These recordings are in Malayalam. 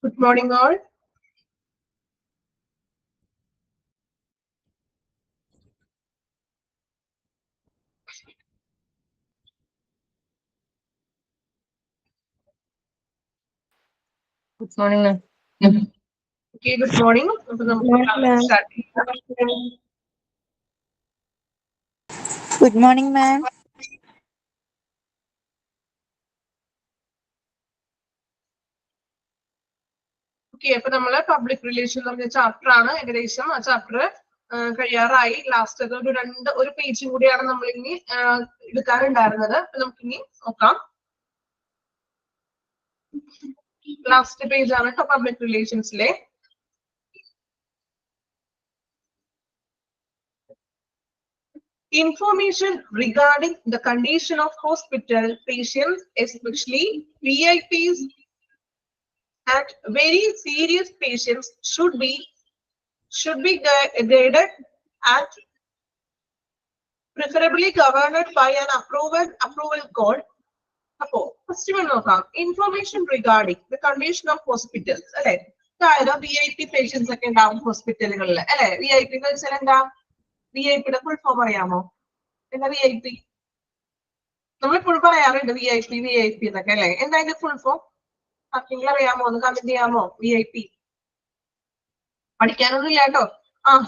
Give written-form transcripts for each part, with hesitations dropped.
Good morning, all. Good morning, ma'am. Okay, good morning. Good morning, ma'am. Okay, അപ്പൊ നമ്മള് പബ്ലിക് റിലേഷൻ എന്ന് പറഞ്ഞ ചാപ്റ്റർ ആണ്. ഏകദേശം ആ ചാപ്റ്റർ കഴിയാറായി. ലാസ്റ്റ് ഒരു പേജും കൂടിയാണ് നമ്മൾ ഇനി എടുക്കാനുണ്ടായിരുന്നത്. അപ്പൊ നമുക്കിനി നോക്കാം. ലാസ്റ്റ് പേജ് ആണ് public റിലേഷൻസിലെ. Information regarding the condition of hospital patients, especially VIPs and very serious patients, should be guided and preferably governed by an approval code. അപ്പോ ഫസ്റ്റ് വൺ നോക്കാം. Information regarding the condition of hospitals അല്ലെ. അതായത് VIP പേഷ്യൻസ് ഒക്കെ ഉണ്ടാവും ഹോസ്പിറ്റലുകളിൽ അല്ലെ. VIP എന്ന് വെച്ചാൽ എന്താ? VIP ഫുൾ ഫോം അറിയാമോ? എന്താ VIP? നമ്മളിപ്പോഴും പറയാറുണ്ട് VIP എന്നൊക്കെ അല്ലെ. എന്താ അതിന്റെ ഫുൾ ഫോം? ആർക്കെങ്കിലും അറിയാമോ? ഒന്ന് കമന്റ് ചെയ്യാമോ? VIP പഠിക്കാനൊന്നും ഇല്ല കേട്ടോ.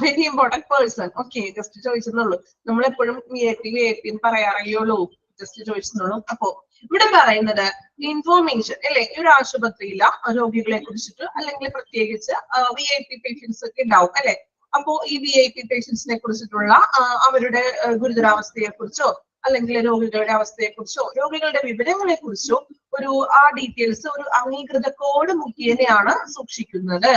Very important person. Okay, just ചോദിച്ചെന്നുള്ളൂ. നമ്മളെപ്പോഴും VIP എന്ന് പറയാറില്ലോളൂ. ജസ്റ്റ് ചോദിച്ചെന്നുള്ളൂ. അപ്പോ ഇവിടെ പറയുന്നത് ഇൻഫോർമേഷൻ അല്ലെ. ഈ ഒരു ആശുപത്രിയില രോഗികളെ കുറിച്ചിട്ട് അല്ലെങ്കിൽ പ്രത്യേകിച്ച് VIP പേഷ്യൻസ് ഒക്കെ ഉണ്ടാവും അല്ലെ. അപ്പോ ഈ VIP പേഷ്യൻസിനെ കുറിച്ചിട്ടുള്ള അവരുടെ ഗുരുതരാവസ്ഥയെ കുറിച്ചോ അല്ലെങ്കിൽ രോഗികളുടെ അവസ്ഥയെ കുറിച്ചോ രോഗികളുടെ വിവരങ്ങളെ കുറിച്ചോ ഒരു ഡീറ്റെയിൽസ് ഒരു അംഗീകൃത കോഡ് മുഖേനയാണ് സൂക്ഷിക്കുന്നത്.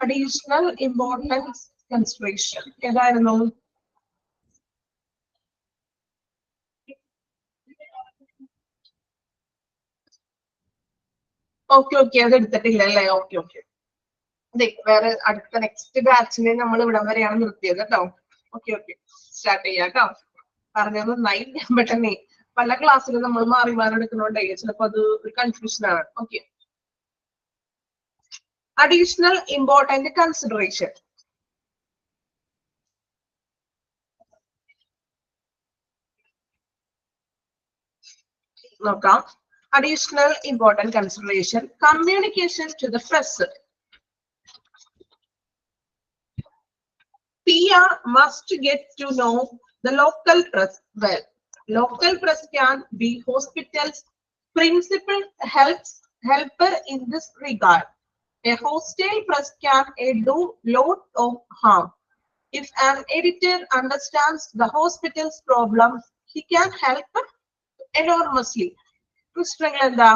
അഡീഷണൽ ഇമ്പോർട്ടൻസ് കൺസിഡറേഷൻ ഏതായിരുന്നു? ഓക്കെ അത് എടുത്തിട്ടില്ല അല്ലേ. ഓക്കെ അതെ, വേറെ അടുത്ത നെക്സ്റ്റ് ബാച്ചിനെ നമ്മൾ ഇവിടം വരെയാണ് നിർത്തിയത് കേട്ടോ. ഓക്കെ സ്റ്റാർട്ട് ചെയ്യാം കേട്ടോ. പറഞ്ഞത് നന്നായി. പെട്ടെന്നേ പല ക്ലാസ്സിലും നമ്മൾ മാറി എടുക്കുന്നോണ്ടേ ചിലപ്പോ അത് ഒരു കൺഫ്യൂഷൻ ആണ്. Okay, additional important consideration. നോക്കാം. Additional important consideration: communication to the press. PR must get to know the local press well. Local press can be hospital's principal helper in this regard. A hostile press can do lot of harm. If an editor understands the hospital's problems, he can help enormously. എന്താ?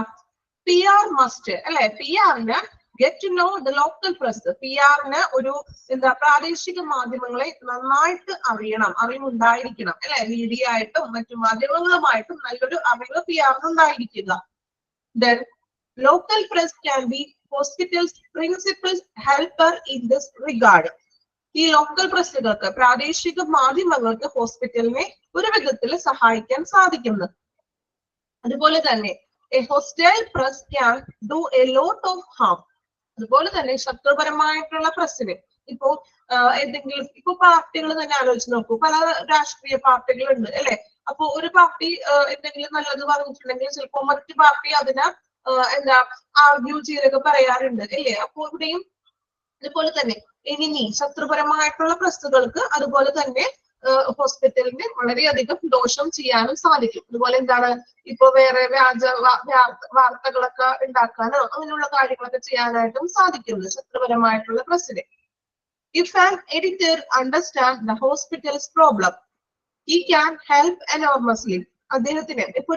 PR must അല്ലെ. PR-ന് get to know the local press. PR-ന് ഒരു എന്താ പ്രാദേശിക മാധ്യമങ്ങളെ നന്നായിട്ട് അറിവുണ്ടായിരിക്കണം അല്ലെ. മീഡിയ ആയിട്ടും മറ്റു മാധ്യമങ്ങളുമായിട്ടും നല്ലൊരു അറിവ് PR-ന് ഉണ്ടായിരിക്കുക. Then local press can be hospital's principal helper in this regard. ഈ ലോക്കൽ പ്രസ്സുകൾക്ക് പ്രാദേശിക മാധ്യമങ്ങൾക്ക് ഹോസ്പിറ്റലിനെ ഒരു വിധത്തിൽ സഹായിക്കാൻ സാധിക്കുന്നു. അതുപോലെ തന്നെ a hostile press can do a lot of harm. അതുപോലെ തന്നെ ശത്രുപരമായിട്ടുള്ള പ്രസ്സിന് ഇപ്പോ എന്തെങ്കിലും ഇപ്പൊ പാർട്ടികൾ തന്നെ ആലോചിച്ച് നോക്കൂ. പല രാഷ്ട്രീയ പാർട്ടികളുണ്ട് അല്ലെ. അപ്പൊ ഒരു പാർട്ടി എന്തെങ്കിലും നല്ലത് പറഞ്ഞിട്ടുണ്ടെങ്കിൽ ചിലപ്പോ മറ്റു പാർട്ടി അതിനെ എന്താ ആർഗ്യൂ ചെയ്തൊക്കെ പറയാറുണ്ട് അല്ലേ. അപ്പൊ ഇവിടെയും അതുപോലെ തന്നെ എനിമി ശത്രുപരമായിട്ടുള്ള പ്രസ്സുകൾക്ക് അതുപോലെ തന്നെ ഹോസ്പിറ്റലിന് വളരെയധികം ദോഷം ചെയ്യാനും സാധിക്കും. അതുപോലെ എന്താണ് ഇപ്പൊ വേറെ വ്യാജ വാർത്തകളൊക്കെ ഉണ്ടാക്കാനോ അങ്ങനെയുള്ള കാര്യങ്ങളൊക്കെ ചെയ്യാനായിട്ടും സാധിക്കുന്നു ശത്രുപരമായിട്ടുള്ള പ്രസ്സിന്. If an editor understands the hospital's problem, he can help enormously. അദ്ദേഹത്തിന് ഇപ്പൊ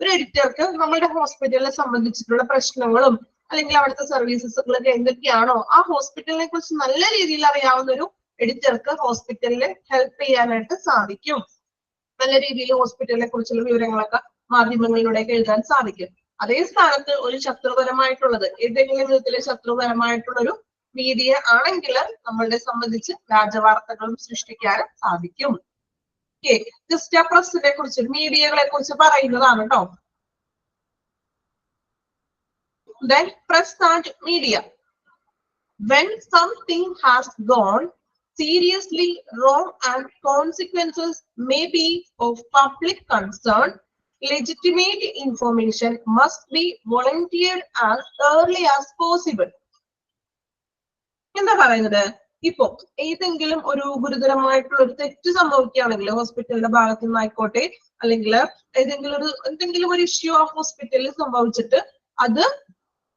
ഒരു എഡിറ്റർക്ക് നമ്മളുടെ ഹോസ്പിറ്റലിനെ സംബന്ധിച്ചിട്ടുള്ള പ്രശ്നങ്ങളും അല്ലെങ്കിൽ അവിടുത്തെ സർവീസസുകളൊക്കെ എന്തൊക്കെയാണോ ആ ഹോസ്പിറ്റലിനെ കുറിച്ച് നല്ല രീതിയിൽ അറിയാവുന്ന ഒരു എഡിറ്റർക്ക് ഹോസ്പിറ്റലിനെ ഹെൽപ്പ് ചെയ്യാനായിട്ട് സാധിക്കും. നല്ല രീതിയിൽ ഹോസ്പിറ്റലിനെ കുറിച്ചുള്ള വിവരങ്ങളൊക്കെ മാധ്യമങ്ങളിലൂടെയൊക്കെ എഴുതാൻ സാധിക്കും. അതേ സ്ഥാനത്ത് ഒരു ശത്രുപരമായിട്ടുള്ളത് ഏതെങ്കിലും വിധത്തിലെ ശത്രുപരമായിട്ടുള്ള ഒരു മീഡിയ ആണെങ്കിൽ നമ്മളുടെ സംബന്ധിച്ച് വ്യാജവാർത്തകളും സൃഷ്ടിക്കാനും സാധിക്കും. ജസ്റ്റ് പ്രസ്സിനെ കുറിച്ച് മീഡിയകളെ കുറിച്ച് പറയുന്നതാണ് കേട്ടോ. Then press and media. When something has gone seriously wrong and consequences may be of public concern, legitimate information must be volunteered as early as possible. എന്താ പറയുന്നത്? ഇപ്പോ ഏതെങ്കിലും ഒരു ഗുരുതരമായിട്ടുള്ള ഒരു തെറ്റ് സംഭവിക്കുകയാണെങ്കിൽ ഹോസ്പിറ്റലിന്റെ ഭാഗത്തു നിന്നായിക്കോട്ടെ, അല്ലെങ്കിൽ എന്തെങ്കിലും ഒരു ഇഷ്യൂ ആ ഹോസ്പിറ്റലിൽ സംഭവിച്ചിട്ട് അത്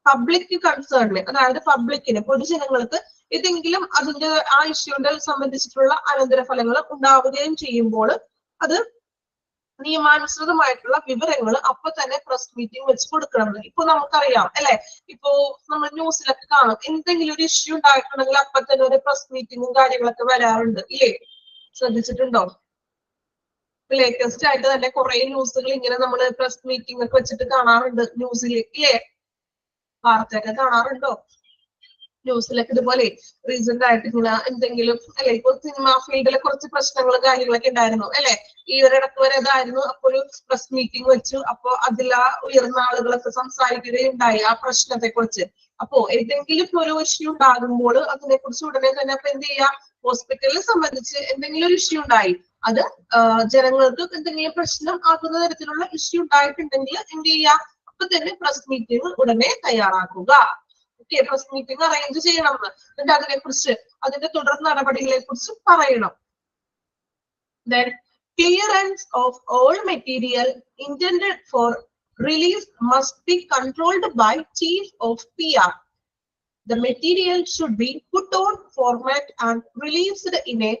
പബ്ലിക് കൺസേണിന്, അതായത് പബ്ലിക്കിന്, പൊതുജനങ്ങൾക്ക് ഏതെങ്കിലും അതിന്റെ ആ ഇഷ്യൂന്റെ സംബന്ധിച്ചിട്ടുള്ള അനന്തരഫലങ്ങൾ ഉണ്ടാവുകയും ചെയ്യുമ്പോൾ അത് നിയമാനുസൃതമായിട്ടുള്ള വിവരങ്ങൾ അപ്പൊ തന്നെ പ്രസ് മീറ്റിംഗ് വെച്ച് കൊടുക്കണം. ഇപ്പൊ നമുക്കറിയാം അല്ലെ, ഇപ്പോ നമ്മൾ ന്യൂസിലൊക്കെ കാണും എന്തെങ്കിലും ഒരു ഇഷ്യൂ ഉണ്ടായിട്ടുണ്ടെങ്കിൽ അപ്പൊ തന്നെ ഒരു പ്രസ് മീറ്റിങ്ങും കാര്യങ്ങളൊക്കെ വരാറുണ്ട് ഇല്ലേ? ശ്രദ്ധിച്ചിട്ടുണ്ടോ? ലേറ്റസ്റ്റ് ആയിട്ട് തന്നെ കുറെ ന്യൂസുകൾ ഇങ്ങനെ നമ്മൾ പ്രസ് മീറ്റിംഗ് ഒക്കെ വെച്ചിട്ട് കാണാറുണ്ട് ന്യൂസിൽ ഇല്ലേ? വാർത്തയൊക്കെ കാണാറുണ്ടോ? ന്യൂസിലൊക്കെ ഇതുപോലെ റീസെന്റ് ആയിട്ട് ഇങ്ങനെ എന്തെങ്കിലും അല്ലെ, ഇപ്പൊ സിനിമ ഫീൽഡിലെ കുറച്ച് പ്രശ്നങ്ങളും കാര്യങ്ങളൊക്കെ ഉണ്ടായിരുന്നു അല്ലെ? ഈ ഒരു ഇടക്ക് വരെ ഇതായിരുന്നു. അപ്പൊ ഒരു പ്രസ് മീറ്റിംഗ് വെച്ചു. അപ്പൊ അതിൽ ആ ഉയർന്ന ആളുകളൊക്കെ സംസാരിക്കുകയുണ്ടായി ആ പ്രശ്നത്തെ കുറിച്ച്. അപ്പോ ഏതെങ്കിലും ഒരു ഇഷ്യൂ ഉണ്ടാകുമ്പോൾ അതിനെ കുറിച്ച് ഉടനെ തന്നെ അപ്പൊ എന്ത് ചെയ്യാ, ഹോസ്പിറ്റലിനെ സംബന്ധിച്ച് എന്തെങ്കിലും ഒരു ഇഷ്യൂ ഉണ്ടായി, അത് ജനങ്ങൾക്ക് എന്തെങ്കിലും പ്രശ്നം ആകുന്ന തരത്തിലുള്ള ഇഷ്യൂ ഉണ്ടായിട്ടുണ്ടെങ്കിൽ എന്ത് ചെയ്യാ, അപ്പൊ തന്നെ പ്രസ് മീറ്റിംഗ് ഉടനെ തയ്യാറാക്കുക. ഓക്കെ, പ്രസ് മീറ്റിംഗ് അറേഞ്ച് ചെയ്യണം. എന്നിട്ട് അതിനെ കുറിച്ച് അതിന്റെ തുടർ നടപടികളെ കുറിച്ച് പറയണം. Then clearance of all material intended for release must be controlled by Chief of PR. The material should be put on format and released in a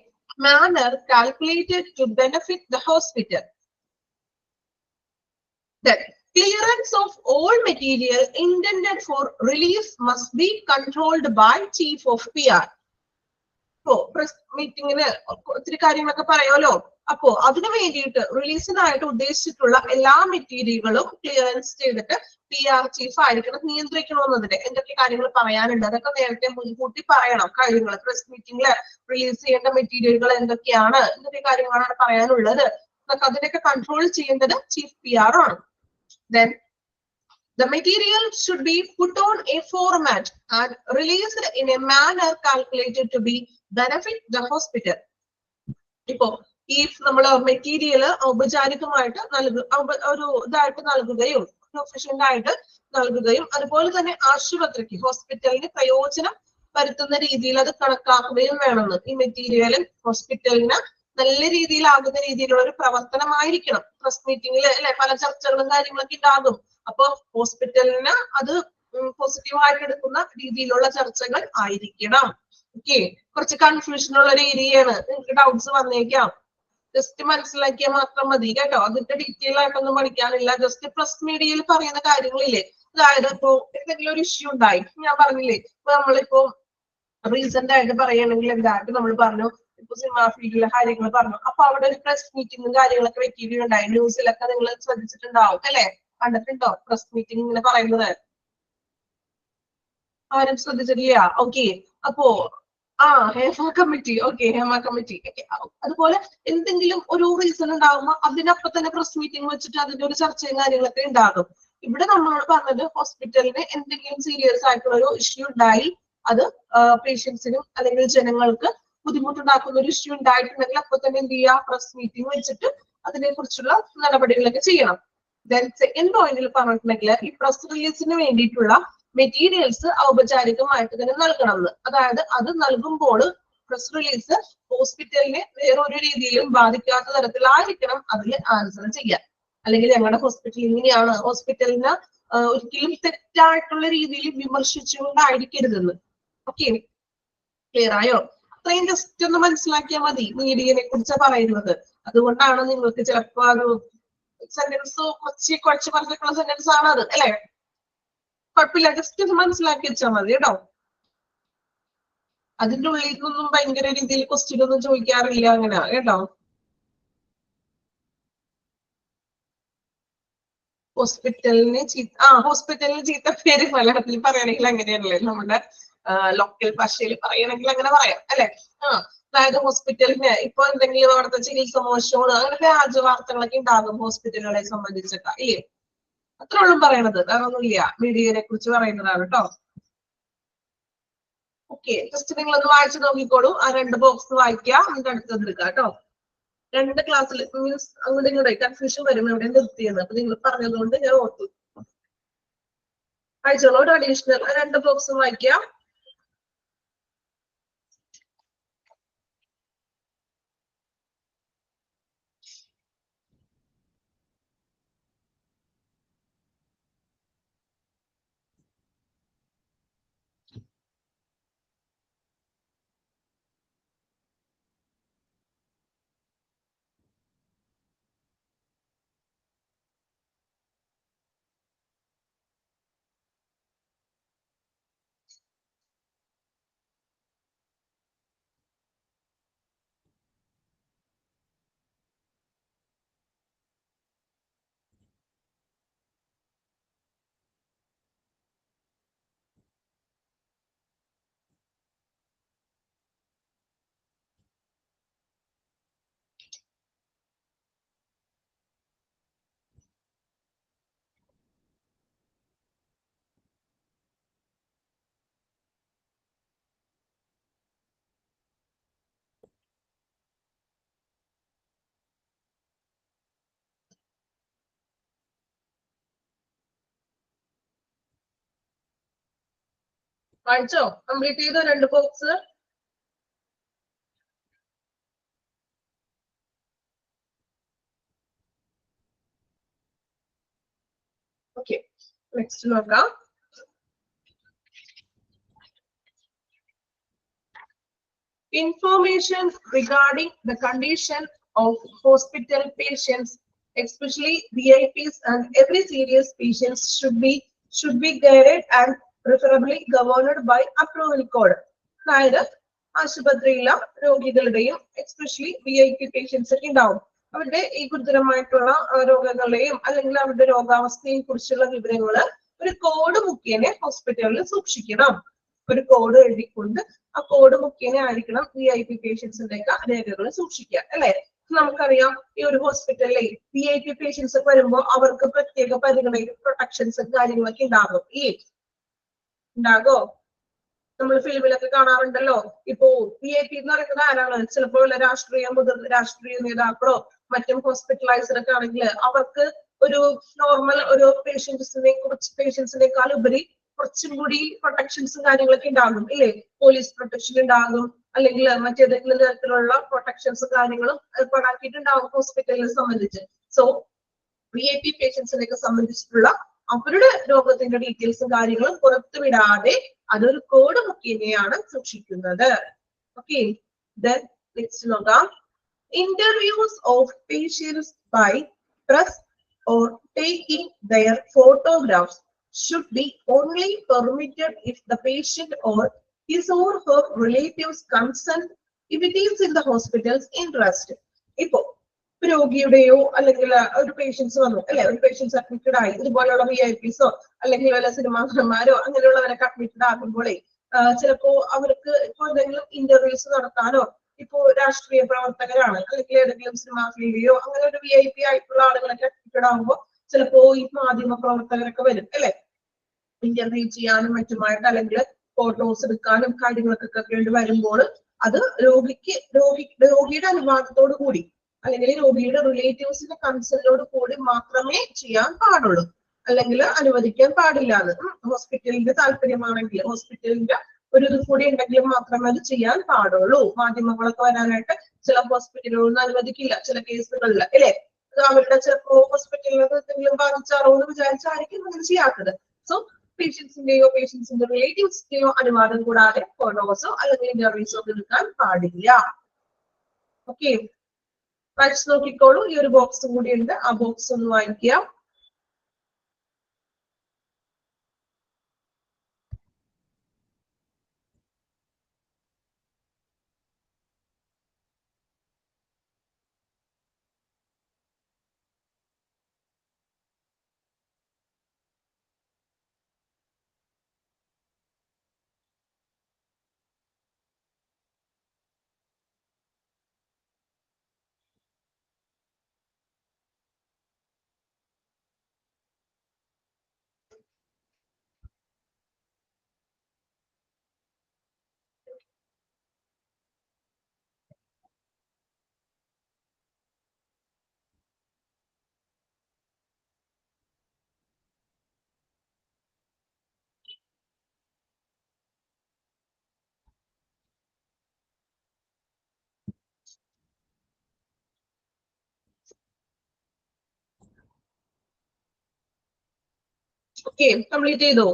manner calculated to benefit the hospital. Then clearance of all material intended for release must be controlled by Chief of PR. ഇപ്പോ പ്രസ് മീറ്റിങ്ങിന് ഒത്തിരി കാര്യങ്ങളൊക്കെ പറയാമല്ലോ. അപ്പോ അതിനു വേണ്ടിയിട്ട് റിലീസിനായിട്ട് ഉദ്ദേശിച്ചിട്ടുള്ള എല്ലാ മെറ്റീരിയലുകളും ക്ലിയറൻസ് ചെയ്തിട്ട് PR ചീഫ് ആയിരിക്കണം നിയന്ത്രിക്കണമെന്നതിന് എന്തൊക്കെ കാര്യങ്ങൾ പറയാനുണ്ട് അതൊക്കെ നേരത്തെ മുൻകൂട്ടി പറയണം. കാര്യങ്ങൾ പ്രസ് മീറ്റിംഗിൽ റിലീസ് ചെയ്യേണ്ട മെറ്റീരിയലുകൾ എന്തൊക്കെയാണ്, എന്തൊക്കെ കാര്യങ്ങളാണ് പറയാനുള്ളത്, അതിനൊക്കെ കൺട്രോൾ ചെയ്യേണ്ടത് ചീഫ് PR ആണ്. Then the material should be put on a format and released in a manner calculated to be benefit the hospital. ഇപ്പോ ഈ നമ്മള് മെറ്റീരിയൽ ഔപചാരികമായിട്ട് ഒരു ഇതായിട്ട് നൽകുകയും പ്രൊഫഷണൽ ആയിട്ട് നൽകുകയും അതുപോലെ തന്നെ ആശുപത്രിക്ക് ഹോസ്പിറ്റലിന് പ്രയോജനം വരുത്തുന്ന രീതിയിൽ അത് കണക്കാക്കുകയും വേണമെന്ന്. ഈ മെറ്റീരിയൽ ഹോസ്പിറ്റലിന് നല്ല രീതിയിലാകുന്ന രീതിയിലുള്ള ഒരു പ്രവർത്തനമായിരിക്കണം. പ്രസ് മീറ്റിംഗിൽ അല്ലെ പല ചർച്ചകളും കാര്യങ്ങളൊക്കെ ഉണ്ടാകും. അപ്പൊ ഹോസ്പിറ്റലിന് അത് പോസിറ്റീവായിട്ട് എടുക്കുന്ന രീതിയിലുള്ള ചർച്ചകൾ ആയിരിക്കണം. ഓക്കെ, കുറച്ച് കൺഫ്യൂഷൻ ഉള്ള ഒരു ഏരിയയാണ്, നിങ്ങൾക്ക് ഡൗട്ട്സ് വന്നേക്കാം. ജസ്റ്റ് മനസ്സിലാക്കിയാൽ മാത്രം മതി കേട്ടോ. അതിന്റെ ഡീറ്റെയിൽ ആയിട്ടൊന്നും പഠിക്കാനില്ല. ജസ്റ്റ് പ്രസ് മീഡിയയിൽ പറയുന്ന കാര്യങ്ങളില്ലേ, അതായത് ഇപ്പോ എന്തെങ്കിലും ഒരു ഇഷ്യൂ ഉണ്ടായി, ഞാൻ പറഞ്ഞില്ലേ, ഇപ്പൊ നമ്മളിപ്പോ റീസെന്റ് ആയിട്ട് പറയുകയാണെങ്കിൽ എന്തായിട്ട് നമ്മൾ പറഞ്ഞു, ഇപ്പൊ സിനിമ ഫീൽഡിലെ കാര്യങ്ങൾ പറഞ്ഞു. അപ്പൊ അവിടെ ഒരു പ്രസ് മീറ്റിംഗും കാര്യങ്ങളൊക്കെ വെക്കുകയുണ്ടായി. ന്യൂസിലൊക്കെ നിങ്ങൾ ശ്രദ്ധിച്ചിട്ടുണ്ടാവും അല്ലെ? കണ്ടിട്ടുണ്ടോ പ്രസ് മീറ്റിംഗ് ഇങ്ങനെ പറയുന്നത്? ആരും ശ്രദ്ധിച്ചിട്ടില്ല? ഓക്കെ, അപ്പോ Hema committee. Okay, Hema committee. അതുപോലെ എന്തെങ്കിലും ഒരു റീസൺ ഉണ്ടാകുമ്പോ അതിനപ്പം തന്നെ പ്രസ് മീറ്റിംഗ് വെച്ചിട്ട് അതിന്റെ ഒരു ചർച്ചയും കാര്യങ്ങളൊക്കെ ഉണ്ടാകും. ഇവിടെ നമ്മളോട് പറഞ്ഞത് ഹോസ്പിറ്റലിന് എന്തെങ്കിലും സീരിയസ് ആയിട്ടുള്ള ഒരു ഇഷ്യൂ ഉണ്ടായി, അത് പേഷ്യൻസിനും അല്ലെങ്കിൽ ജനങ്ങൾക്ക് ബുദ്ധിമുട്ടുണ്ടാക്കുന്ന ഒരു ഇഷ്യൂ ഉണ്ടായിട്ടുണ്ടെങ്കിൽ അപ്പൊ തന്നെ എന്ത് ചെയ്യുക, പ്രസ് മീറ്റിംഗ് വെച്ചിട്ട് അതിനെ കുറിച്ചുള്ള നടപടികളൊക്കെ ചെയ്യണം. ദെൻ സെക്കൻഡ് പോയിന്റിൽ പറഞ്ഞിട്ടുണ്ടെങ്കിൽ ഈ പ്രസ് റിലീസിന് വേണ്ടിയിട്ടുള്ള മെറ്റീരിയൽസ് ഔപചാരികമായിട്ട് തന്നെ നൽകണം എന്ന്. അതായത് അത് നൽകുമ്പോൾ പ്രസ് റിലീസ് ഹോസ്പിറ്റലിനെ വേറൊരു രീതിയിലും ബാധിക്കാത്ത തരത്തിലായിരിക്കണം അതിൽ ആൻസർ ചെയ്യാൻ. അല്ലെങ്കിൽ ഞങ്ങളുടെ ഹോസ്പിറ്റൽ ഇങ്ങനെയാണ്, ഹോസ്പിറ്റലിന് ഒരിക്കലും തെറ്റായിട്ടുള്ള രീതിയിൽ വിമർശിച്ചുകൊണ്ടായിരിക്കരുതെന്ന്. ഓക്കെ, ക്ലിയർ ആയോ? അത്രയും ജസ്റ്റ് ഒന്ന് മനസ്സിലാക്കിയാൽ മതി മീഡിയനെ കുറിച്ച് പറയുന്നത്. അതുകൊണ്ടാണ് നിങ്ങൾക്ക് ചിലപ്പോ ഒരു സെന്റൻസ് കുഴച്ച് പറഞ്ഞിട്ടുള്ള സെന്റൻസ് ആണ് അത് അല്ലെ? കുഴപ്പമില്ല, ജസ്റ്റ് ഒന്ന് മനസ്സിലാക്കി വെച്ചാൽ മതി കേട്ടോ. അതിന്റെ ഉള്ളിൽ നിന്നൊന്നും ഭയങ്കര രീതിയിൽ ക്വസ്റ്റ്യൻ ഒന്നും ചോദിക്കാറില്ല അങ്ങനെ കേട്ടോ. ഹോസ്പിറ്റലിന് ചീത്ത പേര് മലയാളത്തിൽ പറയുകയാണെങ്കിൽ അങ്ങനെയല്ലേ, നമ്മുടെ ലോക്കൽ ഭാഷയിൽ പറയുകയാണെങ്കിൽ അങ്ങനെ പറയാം അല്ലെ? അതായത് ഹോസ്പിറ്റലിന് ഇപ്പൊ എന്തെങ്കിലും അവിടുത്തെ ചികിത്സ മോശമാണ്, അങ്ങനെ വ്യാജ വാർത്തകളൊക്കെ ഉണ്ടാകും ഹോസ്പിറ്റലുകളെ സംബന്ധിച്ചൊക്കെ ഇല്ലേ? അത്രയോളം പറയണത്, വേറെ ഒന്നുമില്ല. മീഡിയനെ കുറിച്ച് പറയുന്നതാണ് കേട്ടോ. ഓക്കെ, ജസ്റ്റ് നിങ്ങൾ അത് വായിച്ചു നോക്കിക്കോളൂ. ആ 2 ബോക്സ് വായിക്കുക, നമുക്ക് അടുത്തത് എടുക്കാം കേട്ടോ. 2 ക്ലാസ്സിൽ മീൻസ് അങ്ങോട്ട് ഇങ്ങോട്ട് കൺഫ്യൂഷൻ വരും എവിടെ നിർത്തിയെന്ന്. അപ്പൊ നിങ്ങൾ പറഞ്ഞതുകൊണ്ട് ഞാൻ ഓർത്തു. വായിച്ചോളൂ. ഒരു അഡീഷണൽ 2 ബോക്സ് വായിക്കാം. വായിച്ചോ? കംപ്ലീറ്റ് ചെയ്തോ 2 ബോക്സ്? ഓക്കെ, നെക്സ്റ്റ് നോക്കാം. Information regarding the condition of hospital patients, especially VIPs and every serious patients, should be guided and preferably governed by approval code. അതായത് ആശുപത്രിയിലെ രോഗികളുടെയും എക്സ്പെഷ്യലി VIP പേഷ്യൻസ് ഒക്കെ ഉണ്ടാവും. അവരുടെ ഈ ഗുരുതരമായിട്ടുള്ള രോഗങ്ങളെയും അല്ലെങ്കിൽ അവരുടെ രോഗാവസ്ഥയെ കുറിച്ചുള്ള വിവരങ്ങള് ഒരു കോഡ് മുഖേന ഹോസ്പിറ്റലിൽ സൂക്ഷിക്കണം. ഒരു കോഡ് എഴുതിക്കൊണ്ട് ആ കോഡ് മുഖേന ആയിരിക്കണം VIP പേഷ്യൻസിന്റെ ഒക്കെ രേഖകൾ സൂക്ഷിക്കുക, അല്ലെ? നമുക്കറിയാം ഈ ഒരു ഹോസ്പിറ്റലിലെ VIP പേഷ്യൻസ് ഒക്കെ വരുമ്പോൾ അവർക്ക് പ്രത്യേക പരിഗണന, പ്രൊട്ടക്ഷൻസ് കാര്യങ്ങളൊക്കെ ഉണ്ടാകും. ഉണ്ടാകോ? നമ്മൾ ഫിലിമിലൊക്കെ കാണാറുണ്ടല്ലോ. ഇപ്പോ VIP എന്ന് പറയുന്നത് ആരാണ്? ചിലപ്പോൾ മുതിർന്ന രാഷ്ട്രീയ നേതാക്കളോ മറ്റും ഹോസ്പിറ്റലൈസർ ഒക്കെ ആണെങ്കിൽ അവർക്ക് ഒരു നോർമൽ ഒരു പേഷ്യൻസിനേക്കാൾ ഉപരി കുറച്ചും കൂടി പ്രൊട്ടക്ഷൻസും കാര്യങ്ങളൊക്കെ ഉണ്ടാകും, ഇല്ലേ? പോലീസ് പ്രൊട്ടക്ഷൻ ഉണ്ടാകും, അല്ലെങ്കിൽ മറ്റേതെങ്കിലും തരത്തിലുള്ള പ്രൊട്ടക്ഷൻസും കാര്യങ്ങളും ഏർപ്പാടാക്കിയിട്ടുണ്ടാകും ഹോസ്പിറ്റലിനെ സംബന്ധിച്ച്. സോ VIP പേഷ്യൻസിനെയൊക്കെ സംബന്ധിച്ചിട്ടുള്ള അവരുടെ രോഗത്തിന്റെ ഡീറ്റെയിൽസും കാര്യങ്ങളും പുറത്തുവിടാതെ അതൊരു കോഡ് മുഖേനയാണ് സൂക്ഷിക്കുന്നത്. ഓക്കെ, then നെക്സ്റ്റ് നോക്കാം. Interviews of patients by press or taking their photographs should be only permitted if the patient or his or her relatives consent, if it is in the hospital's interest. ഇപ്പോ രോഗിയുടെയോ അല്ലെങ്കിൽ ഒരു പേഷ്യൻസ് വന്നു, അല്ലെ? ഒരു പേഷ്യൻസ് അഡ്മിറ്റഡ് ആയി, ഇതുപോലെയുള്ള VIPസോ അല്ലെങ്കിൽ വല്ല സിനിമാക്കാരന്മാരോ അങ്ങനെയുള്ളവരൊക്കെ അഡ്മിറ്റഡ് ആകുമ്പോഴേ ചിലപ്പോ അവർക്ക് ഇപ്പൊ എന്തെങ്കിലും ഇന്റർവ്യൂസ് നടത്താനോ, ഇപ്പോ രാഷ്ട്രീയ പ്രവർത്തകരാണ് അല്ലെങ്കിൽ ഏതെങ്കിലും സിനിമാ ഫീൽഡിയോ അങ്ങനെ ഒരു VIP ആയിട്ടുള്ള ആളുകളൊക്കെ അഡ്മിറ്റഡ് ആകുമ്പോൾ ചിലപ്പോ ഈ മാധ്യമ പ്രവർത്തകരൊക്കെ വരും, അല്ലെ? ഇന്റർവ്യൂ ചെയ്യാനും മറ്റുമായിട്ട് അല്ലെങ്കിൽ ഫോട്ടോസ് എടുക്കാനും കാര്യങ്ങൾക്കൊക്കെ വേണ്ടി വരുമ്പോൾ അത് രോഗിയുടെ അനുവാദത്തോടു കൂടി അല്ലെങ്കിൽ രോഗിയുടെ റിലേറ്റീവ്സിന്റെ കൺസെന്റോട് കൂടി മാത്രമേ ചെയ്യാൻ പാടുള്ളൂ, അല്ലെങ്കിൽ അനുവദിക്കാൻ പാടില്ല. എന്ന് ഹോസ്പിറ്റലിന്റെ താല്പര്യമാണെങ്കിൽ, ഹോസ്പിറ്റലിന്റെ ഒരു ഇത് കൂടി ഉണ്ടെങ്കിൽ മാത്രമേ അത് ചെയ്യാൻ പാടുള്ളൂ. മാധ്യമങ്ങളൊക്കെ വരാനായിട്ട് ചില ഹോസ്പിറ്റലുകളൊന്നും അനുവദിക്കില്ല ചില കേസുകളിൽ, അല്ലെ? അവരുടെ ചിലപ്പോ ഹോസ്പിറ്റലിനൊക്കെ എന്തെങ്കിലും ബാധിച്ചാറോ എന്ന് വിചാരിച്ചായിരിക്കും അങ്ങനെ ചെയ്യാത്തത്. സോ പേഷ്യൻസിന്റെ റിലേറ്റീവ്സിന്റെയോ അനുവാദം കൂടാതെ ഫോട്ടോസോ അല്ലെങ്കിൽ ഇന്റർവ്യൂസോ ഒക്കെ എടുക്കാൻ പാടില്ല. ഓക്കെ, വായിച്ചു നോക്കിക്കോളൂ. ഈ ഒരു ബോക്സും കൂടി ഉണ്ട്, ആ ബോക്സ് ഒന്ന് വായിക്കുക. ഓക്കെ, കംപ്ലീറ്റ് ചെയ്തോ?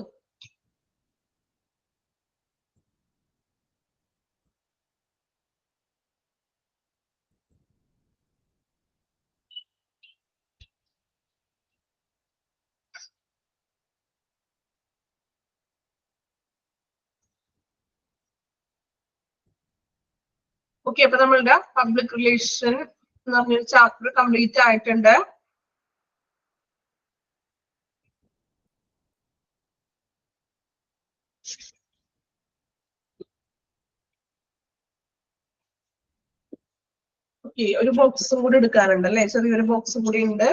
ഓക്കെ, അപ്പൊ നമ്മളുടെ പബ്ലിക് റിലേഷൻ എന്ന് പറഞ്ഞൊരു ചാപ്റ്റർ കംപ്ലീറ്റ് ആയിട്ടുണ്ട്. ഓക്കെ, ഒരു ബോക്സും കൂടി എടുക്കാറുണ്ട് അല്ലെ? ചെറിയൊരു ബോക്സും കൂടി ഉണ്ട്.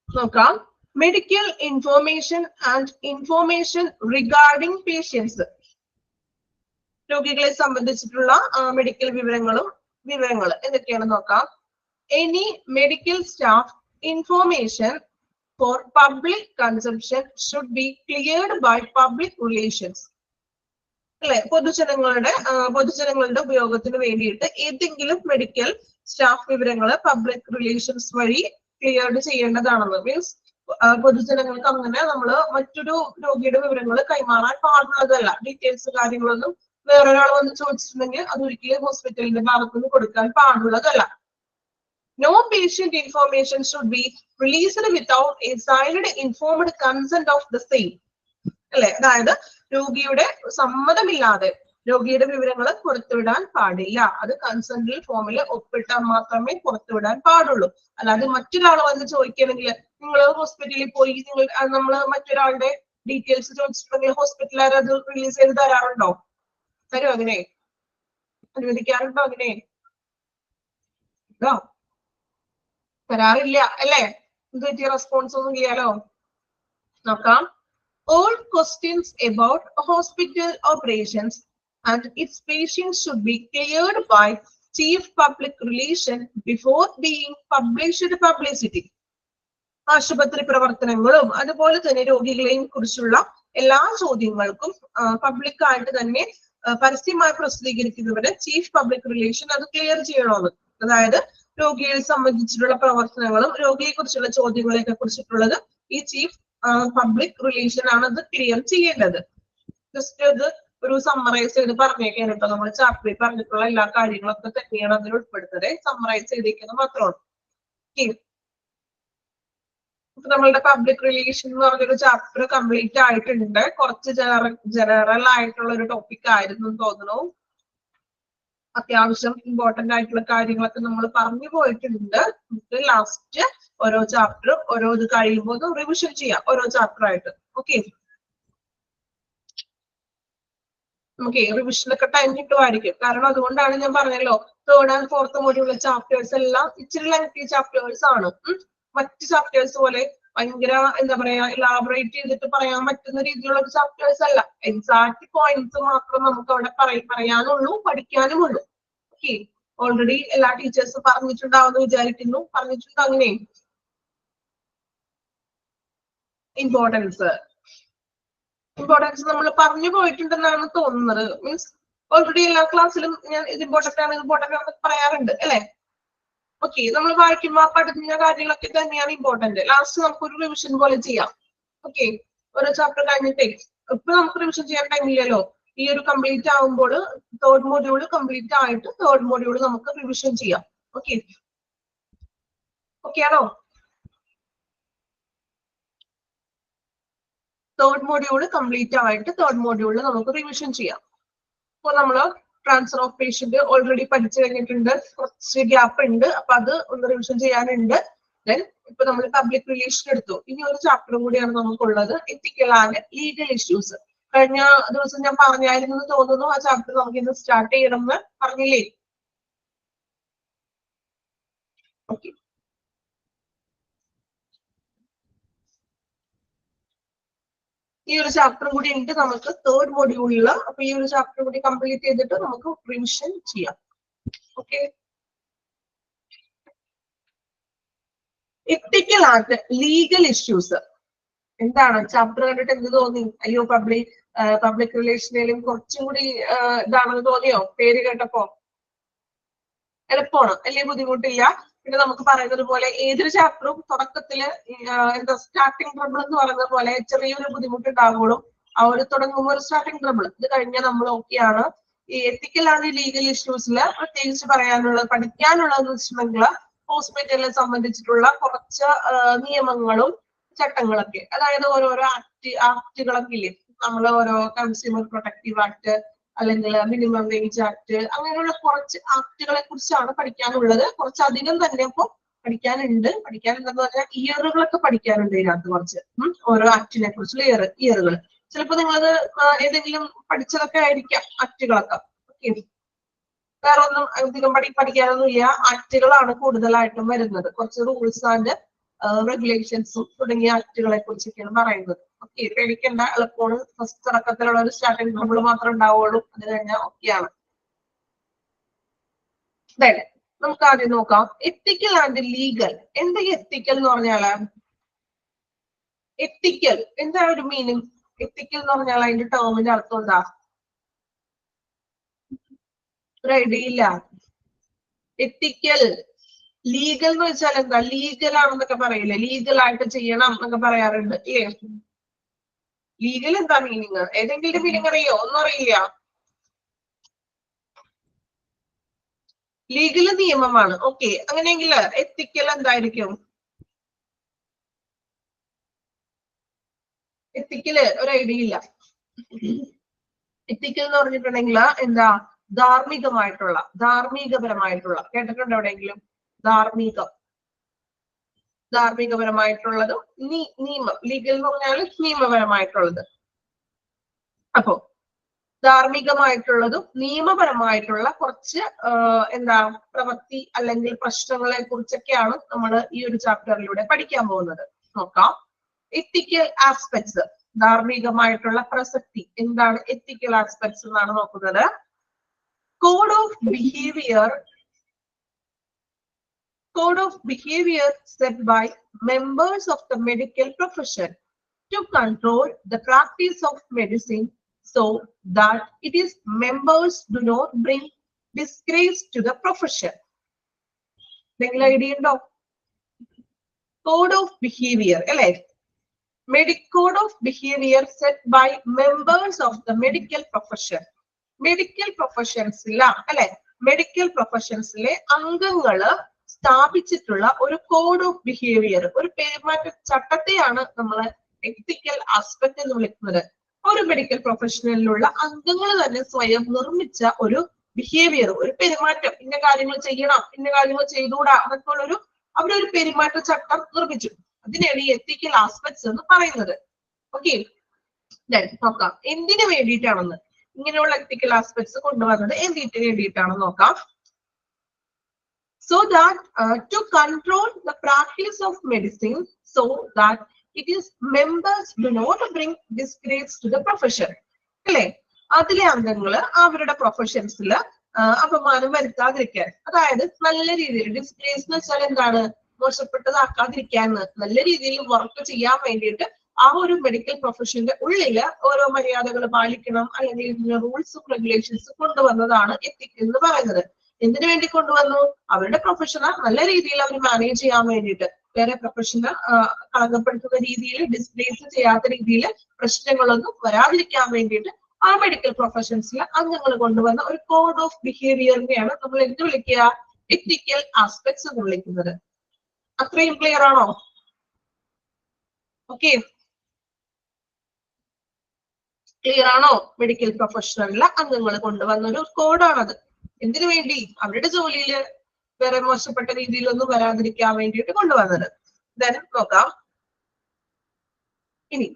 നോക്കാം. Medical information and information regarding patients. രോഗികളെ സംബന്ധിച്ചിട്ടുള്ള മെഡിക്കൽ വിവരങ്ങൾ എന്തൊക്കെയാണെന്ന് നോക്കാം. Any medical staff information for public consumption should be cleared by public relations. അല്ലെ, പൊതുജനങ്ങളുടെ ഉപയോഗത്തിന് വേണ്ടിയിട്ട് ഏതെങ്കിലും മെഡിക്കൽ സ്റ്റാഫ് വിവരങ്ങൾ പബ്ലിക് റിലേഷൻസ് വഴി ക്ലിയർഡ് ചെയ്യേണ്ടതാണെന്ന്. മീൻസ് പൊതുജനങ്ങൾക്ക് അങ്ങനെ നമ്മൾ മറ്റൊരു രോഗിയുടെ വിവരങ്ങൾ കൈമാറാൻ പാടുള്ളതല്ല. ഡീറ്റെയിൽസ് കാര്യങ്ങളൊന്നും വേറൊരാൾ വന്ന് ചോദിച്ചിട്ടുണ്ടെങ്കിൽ അതൊരിക്കലും ഹോസ്പിറ്റലിന്റെ ഭാഗത്തുനിന്ന് കൊടുക്കാൻ പാടുള്ളതല്ല. No patient information should be released without a signed informed consent of the same. അല്ലെ, അതായത് രോഗിയുടെ സമ്മതമില്ലാതെ രോഗിയുടെ വിവരങ്ങൾ പുറത്തുവിടാൻ പാടില്ല. അത് കൺസെന്റ് ഫോമിൽ ഒപ്പിട്ടാൽ മാത്രമേ പുറത്തുവിടാൻ പാടുള്ളൂ. അല്ലാതെ മറ്റൊരാൾ വന്ന് ചോദിക്കണമെങ്കിൽ നിങ്ങൾ ഹോസ്പിറ്റലിൽ പോയി നമ്മൾ മറ്റൊരാളുടെ ഡീറ്റെയിൽസ് ചോദിച്ചിട്ടുണ്ടെങ്കിൽ ഹോസ്പിറ്റലുകാർ അത് റിലീസ് ചെയ്ത് തരാറുണ്ടോ? തരും? അങ്ങനെ അനുവദിക്കാറുണ്ടോ? അങ്ങനെ തരാറില്ല അല്ലെ? എന്ത് പറ്റിയ റെസ്പോൺസ് ഒന്നും ചെയ്യാലോ? നോക്കാം. All questions about hospital operations and its patients should be cleared by Chief Public Relation before being published publicity. ആശുപത്രി പ്രവർത്തനങ്ങളും അതുപോലെ തന്നെ രോഗികളെയും കുറിച്ചുള്ള എല്ലാ ചോദ്യങ്ങൾക്കും പബ്ലിക്കായിട്ട് തന്നെ പരസ്യമായി പ്രസിദ്ധീകരിക്കുന്നവര് ചീഫ് പബ്ലിക് റിലേഷൻ അത് ക്ലിയർ ചെയ്യണമെന്ന്. അതായത് രോഗിയെ സംബന്ധിച്ചിട്ടുള്ള പ്രവർത്തനങ്ങളും രോഗിയെ കുറിച്ചുള്ള ചോദ്യങ്ങളെയൊക്കെ കുറിച്ചിട്ടുള്ളത് ഈ ചീഫ് പബ്ലിക് റിലേഷൻ ആണ് അത് ക്ലിയർ ചെയ്യേണ്ടത്. ജസ്റ്റ് അത് ഒരു സമ്മറൈസ് ചെയ്ത് പറഞ്ഞേക്കാൻ കേട്ടോ. നമ്മൾ ചാപ്റ്ററിൽ പറഞ്ഞിട്ടുള്ള എല്ലാ കാര്യങ്ങളൊക്കെ തന്നെയാണ് അതിൽ ഉൾപ്പെടുത്തത്. സമ്മറൈസ് ചെയ്തേക്കുന്നത് മാത്രമാണ്. നമ്മളുടെ പബ്ലിക് റിലേഷൻ എന്ന് പറഞ്ഞൊരു ചാപ്റ്റർ കംപ്ലീറ്റ് ആയിട്ടുണ്ട്. കുറച്ച് ജനറൽ ആയിട്ടുള്ള ഒരു ടോപ്പിക് ആയിരുന്നു എന്ന് തോന്നുന്നു. അത്യാവശ്യം ഇമ്പോർട്ടന്റ് ആയിട്ടുള്ള കാര്യങ്ങളൊക്കെ നമ്മൾ പറഞ്ഞു പോയിട്ടുണ്ട്. നമുക്ക് ലാസ്റ്റ് ഓരോ ചാപ്റ്റർ ഓരോ ഇത് കഴിയുമ്പോൾ റിവിഷൻ ചെയ്യാം ഓരോ ചാപ്റ്റർ ആയിട്ട്. ഓക്കെ, നമുക്ക് റിവിഷനൊക്കെ ടൈം കിട്ടുമായിരിക്കും. കാരണം അതുകൊണ്ടാണ് ഞാൻ പറഞ്ഞല്ലോ തേർഡ് ആൻഡ് ഫോർത്ത് മോഡ്യൂളിലെ ചാപ്റ്റേഴ്സ് എല്ലാം ഇച്ചിരി ലെങ്തി ചാപ്റ്റേഴ്സ് ആണ്. മറ്റ് ചാപ്റ്റേഴ്സ് പോലെ ഭയങ്കര എന്താ പറയാ ഇലാബറേറ്റ് ചെയ്തിട്ട് പറയാൻ പറ്റുന്ന രീതിയിലുള്ള ഒരു ചാപ്റ്റേഴ്സ് അല്ല. എക്സാക്ട് പോയിന്റ്സ് മാത്രം നമുക്ക് അവിടെ പറയാനുള്ളൂ, പഠിക്കാനുമുള്ളൂ. ഓക്കെ, ഓൾറെഡി എല്ലാ ടീച്ചേഴ്സും പറഞ്ഞിട്ടുണ്ടാവുമെന്ന് വിചാരിക്കുന്നു. പറഞ്ഞിട്ടുണ്ട് അങ്ങനെ. ഇമ്പോർട്ടൻസ് നമ്മൾ പറഞ്ഞു പോയിട്ടുണ്ടെന്നാണ് തോന്നുന്നത്. മീൻസ് ഓൾറെഡി എല്ലാ ക്ലാസ്സിലും ഞാൻ ഇത് ഇമ്പോർട്ടന്റ് ആണ് പറയാറുണ്ട് അല്ലെ? ഓക്കെ, നമ്മൾ വായിക്കുമ്പോൾ പഠിക്കുന്ന കാര്യങ്ങളൊക്കെ തന്നെയാണ് ഇമ്പോർട്ടന്റ്. ലാസ്റ്റ് നമുക്കൊരു റിവിഷൻ പോലെ ചെയ്യാം. ഓക്കെ, ഓരോ ചാപ്റ്റർ കഴിഞ്ഞിട്ടേ ഇപ്പൊ നമുക്ക് റിവിഷൻ ചെയ്യാൻ ടൈമില്ലല്ലോ. ഈ ഒരു കംപ്ലീറ്റ് ആവുമ്പോൾ തേർഡ് മോഡ്യൂൾ കംപ്ലീറ്റ് ആയിട്ട് തേർഡ് മോഡ്യൂൾ നമുക്ക് റിവിഷൻ ചെയ്യാം. ഓക്കെ, ഓക്കെ ആണോ? തേർഡ് മോഡ്യൂൾ കംപ്ലീറ്റ് ആയിട്ട് തേർഡ് മോഡ്യൂളിൽ നമുക്ക് റിവിഷൻ ചെയ്യാം. അപ്പോൾ നമ്മൾ ട്രാൻസ്ഫർ ഓഫ് പേഷ്യന്റ് ഓൾറെഡി പഠിച്ചു കഴിഞ്ഞിട്ടുണ്ട്. കുറച്ച് ഗ്യാപ്പ് ഉണ്ട്, അപ്പൊ അത് ഒന്ന് റിവിഷൻ ചെയ്യാനുണ്ട്. ദെൻ ഇപ്പൊ നമ്മൾ പബ്ലിക് റിലേഷൻ എടുത്തു. ഇനി ഒരു ചാപ്റ്ററും കൂടിയാണ് നമുക്കുള്ളത്, എത്തിക്കൽ ആൻഡ് ലീഗൽ ഇഷ്യൂസ്. കഴിഞ്ഞ ദിവസം ഞാൻ പറഞ്ഞായിരുന്നു തോന്നുന്നു. ആ ചാപ്റ്റർ നമുക്ക് ഇന്ന് സ്റ്റാർട്ട് ചെയ്യണമെന്ന് പറഞ്ഞില്ലേ? ഓക്കെ, ഈ ഒരു ചാപ്റ്റർ കൂടി ഉണ്ട് നമുക്ക് തേർഡ് മോഡ്യൂളിൽ. അപ്പൊ ഈ ഒരു ചാപ്റ്റർ കൂടി കംപ്ലീറ്റ് ചെയ്തിട്ട് നമുക്ക് റിവിഷൻ ചെയ്യാം. Okay, ethical and legal issues. എന്താണ് ചാപ്റ്റർ കണ്ടിട്ട് എന്ത് തോന്നി? അയ്യോ പബ്ലിക് റിലേഷനിലും കുറച്ചും കൂടി ഇതാണെന്ന് തോന്നിയോ പേര് കേട്ടപ്പോ? എളുപ്പമാണ് അല്ലേ? ബുദ്ധിമുട്ടില്ല. പിന്നെ നമുക്ക് പറയുന്നത് പോലെ ഏതൊരു ചാപ്റ്ററും തുടക്കത്തില് എന്താ സ്റ്റാർട്ടിങ് ട്രബിൾ എന്ന് പറയുന്നത് പോലെ ചെറിയൊരു ബുദ്ധിമുട്ടുണ്ടാകുമ്പോഴും ആ ഒരു തുടങ്ങുമ്പോൾ ഒരു സ്റ്റാർട്ടിങ് ട്രബിൾ, ഇത് കഴിഞ്ഞാൽ നമ്മൾ ഓക്കെയാണ്. ഈ എത്തിക്കൽ ആൻഡ് ലീഗൽ ഇഷ്യൂസിൽ പ്രത്യേകിച്ച് പറയാനുള്ളത് പഠിക്കാനുള്ളതെന്ന് വെച്ചിട്ടുണ്ടെങ്കിൽ ഹോസ്പിറ്റലിനെ സംബന്ധിച്ചിട്ടുള്ള കുറച്ച് നിയമങ്ങളും ചട്ടങ്ങളൊക്കെ, അതായത് ഓരോരോ ആക്ടുകളൊക്കെ ഇല്ലേ, നമ്മൾ ഓരോ കൺസ്യൂമർ പ്രൊട്ടക്റ്റീവ് ആക്ട് അല്ലെങ്കിൽ മിനിമം വേജ് ആക്ട്, അങ്ങനെയുള്ള കുറച്ച് ആക്ടുകളെ കുറിച്ചാണ് പഠിക്കാനുള്ളത്. കുറച്ചധികം തന്നെ ഇപ്പൊ പഠിക്കാനുണ്ടെന്ന് പറഞ്ഞാൽ ഇയറുകളൊക്കെ പഠിക്കാനുണ്ട് ഇതിനകത്ത് കുറച്ച്. ഓരോ ആക്ടിനെ കുറിച്ചുള്ള ഇയറുകൾ ചിലപ്പോ നിങ്ങളത് ഏതെങ്കിലും പഠിച്ചതൊക്കെ ആയിരിക്കാം ആക്ടുകളൊക്കെ. ഓക്കെ, വേറെ ഒന്നും അധികം പഠിക്കാനൊന്നും ഇല്ല. ആക്ടുകളാണ് കൂടുതലായിട്ടും വരുന്നത്. കുറച്ച് റൂൾസ് ആൻഡ് റെഗുലേഷൻസും തുടങ്ങിയ ആക്ടുകളെ കുറിച്ചൊക്കെയാണ് പറയുന്നത്. ഓക്കെ, പേടിക്കേണ്ട, എളുപ്പമാണ്. ഫസ്റ്റ് തുടക്കത്തിലുള്ള ഒരു സ്റ്റാർട്ടിംഗ് ട്രബിൾ മാത്രമേ ഉണ്ടാവുള്ളൂ. അത് കഴിഞ്ഞാൽ ഓക്കെയാണ്. നമുക്ക് ആദ്യം നോക്കാം എത്തിക്കൽ ആൻഡ് ലീഗൽ. എന്താ എത്തിക്കൽ എന്ന് പറഞ്ഞാല്? എത്തിക്കൽ എന്താ ഒരു മീനിങ്? എത്തിക്കൽ എന്ന് പറഞ്ഞാൽ അതിന്റെ ടേമിന്റെ അർത്ഥം എന്താ? ഒരു ഐഡിയ ഇല്ല. എത്തിക്കൽ. ലീഗൽ എന്ന് വെച്ചാൽ എന്താ? ലീഗൽ ആണെന്നൊക്കെ പറയില്ലേ, ലീഗൽ ആയിട്ട് ചെയ്യണം എന്നൊക്കെ പറയാറുണ്ട് ഇല്ലേ? ലീഗൽ എന്താ മീനിങ്? ഏതെങ്കിലും മീനിങ് അറിയോ? ഒന്നും അറിയില്ല. ലീഗൽ നിയമമാണ്. ഓക്കെ, അങ്ങനെയെങ്കിൽ എത്തിക്കൽ എന്തായിരിക്കും? എത്തിക്കല് ഒരു ഐഡിയ ഇല്ല. എത്തിക്കൽ എന്ന് പറഞ്ഞിട്ടുണ്ടെങ്കിൽ എന്താ? ധാർമ്മികപരമായിട്ടുള്ള കേട്ടിട്ടുണ്ടോ എവിടെയെങ്കിലും? ധാർമ്മികപരമായിട്ടുള്ളതും നിയമം. ലീഗൽ എന്ന് പറഞ്ഞാൽ നിയമപരമായിട്ടുള്ളത്. അപ്പോ ധാർമ്മികമായിട്ടുള്ളതും നിയമപരമായിട്ടുള്ള കുറച്ച് എന്താ പ്രവൃത്തി അല്ലെങ്കിൽ പ്രശ്നങ്ങളെ കുറിച്ചൊക്കെയാണ് നമ്മൾ ഈ ഒരു ചാപ്റ്ററിലൂടെ പഠിക്കാൻ പോകുന്നത്. നോക്കാം. എത്തിക്കൽ ആസ്പെക്ട്സ്, ധാർമ്മികമായിട്ടുള്ള പ്രസക്തി. എന്താണ് എത്തിക്കൽ ആസ്പെക്ട്സ് എന്നാണ് നോക്കുന്നത്. Code of behaviour set by members of the medical profession to control the practice of medicine so that its members do not bring disgrace to the profession. നിങ്ങൾ ഐഡിയ ഉണ്ടോ? കോഡ് ഓഫ് ബിഹേവിയർ അല്ലെ? Code of behaviour set by members of the medical profession. Medical പ്രൊഫഷൻസില അല്ലെ, മെഡിക്കൽ പ്രൊഫഷൻസിലെ അംഗങ്ങള് സ്ഥാപിച്ചിട്ടുള്ള ഒരു കോഡ് ഓഫ് ബിഹേവിയർ, ഒരു പെരുമാറ്റ ചട്ടത്തെയാണ് നമ്മൾ എത്തിക്കൽ ആസ്പെക്ട് എന്ന് വിളിക്കുന്നത്. ഒരു മെഡിക്കൽ പ്രൊഫഷനിലുള്ള അംഗങ്ങൾ തന്നെ സ്വയം നിർമ്മിച്ച ഒരു ബിഹേവിയർ, ഒരു പെരുമാറ്റം, ഇന്ന കാര്യങ്ങൾ ചെയ്യണം, ഇന്ന കാര്യങ്ങൾ ചെയ്തുകൂടാ എന്നൊക്കെ ഉള്ളൊരു അവരൊരു പെരുമാറ്റ ചട്ടം നിർമ്മിച്ചു. അതിനാണ് ഈ എത്തിക്കൽ ആസ്പെക്ട്സ് എന്ന് പറയുന്നത്. ഓക്കെ, നോക്കാം എന്തിനു വേണ്ടിയിട്ടാണെന്ന്. ഇങ്ങനെയുള്ള എത്തിക്കൽ ആസ്പെക്ട്സ് കൊണ്ടുവന്നത് എന്തിനു വേണ്ടിയിട്ടാണെന്ന് നോക്കാം. So that to control the practice of medicine so that its members do not bring disgrace to the profession. അല്ലെ, അതിലെ അംഗങ്ങള് അവരുടെ പ്രൊഫഷൻസിൽ അപമാനം വരുത്താതിരിക്കാൻ, അതായത് നല്ല രീതിയിൽ ഡിസ്ഗ്രേസ് എന്ന് വെച്ചാൽ എന്താണ്? മോശപ്പെട്ടതാക്കാതിരിക്കാൻ, നല്ല രീതിയിൽ വർക്ക് ചെയ്യാൻ വേണ്ടിയിട്ട് ആ ഒരു മെഡിക്കൽ പ്രൊഫഷന്റെ ഉള്ളില് ഓരോ മര്യാദകൾ പാലിക്കണം, അല്ലെങ്കിൽ റൂൾസും റെഗുലേഷൻസും കൊണ്ടുവന്നതാണ് എത്തിക്കൽ എന്ന് പറയുന്നത്. എന്തിനു വേണ്ടി കൊണ്ടുവന്നു? അവരുടെ പ്രൊഫഷനെ നല്ല രീതിയിൽ അവർ മാനേജ് ചെയ്യാൻ വേണ്ടിയിട്ട്, വേറെ പ്രൊഫഷനെ കളങ്കപ്പെടുത്തുന്ന രീതിയിൽ, ഡിസ്പ്ലേസ് ചെയ്യാത്ത രീതിയിൽ പ്രശ്നങ്ങളൊന്നും വരാതിരിക്കാൻ വേണ്ടിയിട്ട് ആ മെഡിക്കൽ പ്രൊഫഷൻസിലെ അംഗങ്ങൾ കൊണ്ടുവന്ന ഒരു കോഡ് ഓഫ് ബിഹേവിയറിനെയാണ് നമ്മൾ എന്ത് വിളിക്കുക? എത്തിക്കൽ ആസ്പെക്ട്സ് എന്ന് വിളിക്കുന്നത്. അത്രയും ക്ലിയർ ആണോ? ഓക്കെ, ക്ലിയർ ആണോ? മെഡിക്കൽ പ്രൊഫഷണലിലെ അംഗങ്ങൾ കൊണ്ടുവന്ന ഒരു കോഡാണത്. എന്തിനു വേണ്ടി? അവരുടെ ജോലിയിൽ വേറെ മോശപ്പെട്ട രീതിയിലൊന്നും വരാതിരിക്കാൻ വേണ്ടിയിട്ട് കൊണ്ടുവന്നത്. നോക്കാം. ഇനി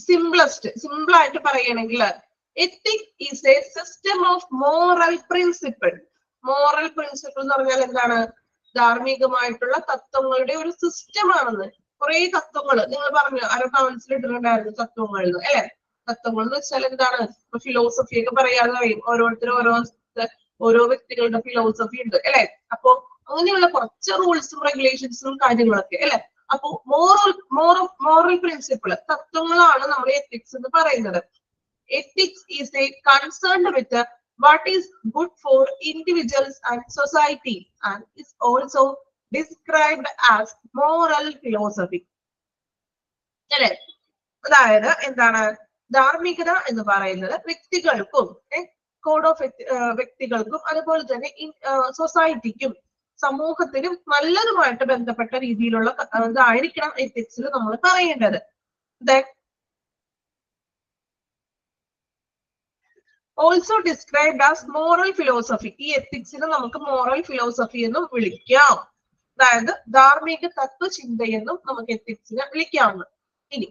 സിമ്പിൾ ആയിട്ട് പറയുകയാണെങ്കിൽ ethic is a system of moral principle. Moral principle എന്ന് പറഞ്ഞാൽ എന്താണ്? ധാർമ്മികമായിട്ടുള്ള തത്വങ്ങളുടെ ഒരു സിസ്റ്റം ആണെന്ന്. കുറെ തത്വങ്ങൾ നിങ്ങൾ പറഞ്ഞു, ആരൊക്കെ മനസ്സിലിട്ടിട്ടുണ്ടായിരുന്നു തത്വങ്ങൾ അല്ലെ? തത്വങ്ങൾ എന്ന് വെച്ചാൽ എന്താണ്? ഫിലോസഫി ഒക്കെ പറയാതെ പറയും. ഓരോരുത്തരും ഓരോ വ്യക്തികളുടെ ഫിലോസഫി ഉണ്ട് അല്ലെ? അപ്പൊ അങ്ങനെയുള്ള കുറച്ച് റൂൾസും റെഗുലേഷൻസും കാര്യങ്ങളൊക്കെ അല്ലെ, അപ്പൊ മോറൽ പ്രിൻസിപ്പിൾ തത്വങ്ങളാണ് നമ്മൾ എത്തിക്സ് എന്ന് പറയുന്നത്. Ethics is A concerned with what is good for individuals and society and is also described as moral philosophy. അല്ലേ? അതായത് എന്താണ് ധാർമ്മികത എന്ന് പറയുന്നത് വ്യക്തികൾക്കും കോഡ് ഓഫ് വ്യക്തികൾക്കും അതുപോലെ തന്നെ സൊസൈറ്റിക്കും സമൂഹത്തിനും നല്ലതുമായിട്ട് ബന്ധപ്പെട്ട രീതിയിലുള്ള ഇതായിരിക്കണം എത്തിക്സിൽ നമ്മൾ പറയേണ്ടത്. Also described as moral philosophy. ഈ എത്തിക്സിനെ നമുക്ക് മോറൽ ഫിലോസഫി എന്നും വിളിക്കാം. അതായത് ധാർമ്മിക തത്വചിന്തയെന്നും നമുക്ക് എത്തിക്സിനെ വിളിക്കാവുന്നു. ഇനി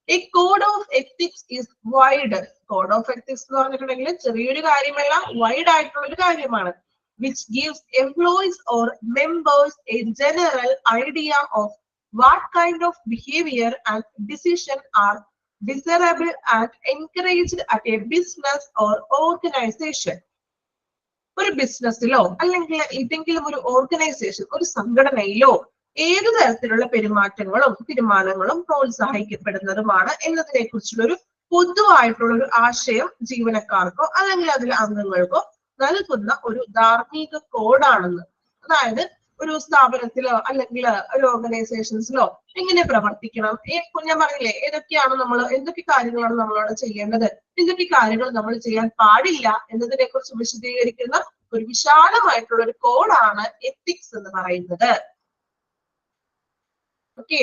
A code of ethics is wide. Code of ethics എന്ന് പറഞ്ഞിട്ടുണ്ടെങ്കിൽ ചെറിയൊരു കാര്യമല്ല, വൈഡ് ആയിട്ടുള്ള ഒരു കാര്യമാണ്. which gives employees or members a general idea of what kind of behavior and decision are desirable and encouraged at a business or organization. ഒരു ബിസിനസ്സിലോ അല്ലെങ്കിൽ ഏതെങ്കിലും ഒരു ഓർഗനൈസേഷൻ, ഒരു സംഘടനയിലോ ഏതു തരത്തിലുള്ള പെരുമാറ്റങ്ങളും തീരുമാനങ്ങളും പ്രോത്സാഹിക്കപ്പെടുന്നതുമാണ് എന്നതിനെ കുറിച്ചുള്ള ഒരു പൊതുവായിട്ടുള്ള ഒരു ആശയം ജീവനക്കാർക്കോ അല്ലെങ്കിൽ അതിലെ അംഗങ്ങൾക്കോ നൽകുന്ന ഒരു ധാർമ്മിക കോഡാണെന്ന്. അതായത് ഒരു സ്ഥാപനത്തിലോ അല്ലെങ്കിൽ ഒരു ഓർഗനൈസേഷൻസിലോ എങ്ങനെ പ്രവർത്തിക്കണം, ഞാൻ പറഞ്ഞില്ലേ എന്തൊക്കെ കാര്യങ്ങളാണ് നമ്മളോട് ചെയ്യേണ്ടത്, എന്തൊക്കെ കാര്യങ്ങൾ നമ്മൾ ചെയ്യാൻ പാടില്ല എന്നതിനെ കുറിച്ച് വിശദീകരിക്കുന്ന ഒരു വിശാലമായിട്ടുള്ള ഒരു കോഡാണ് എത്തിക്സ് എന്ന് പറയുന്നത്. Okay.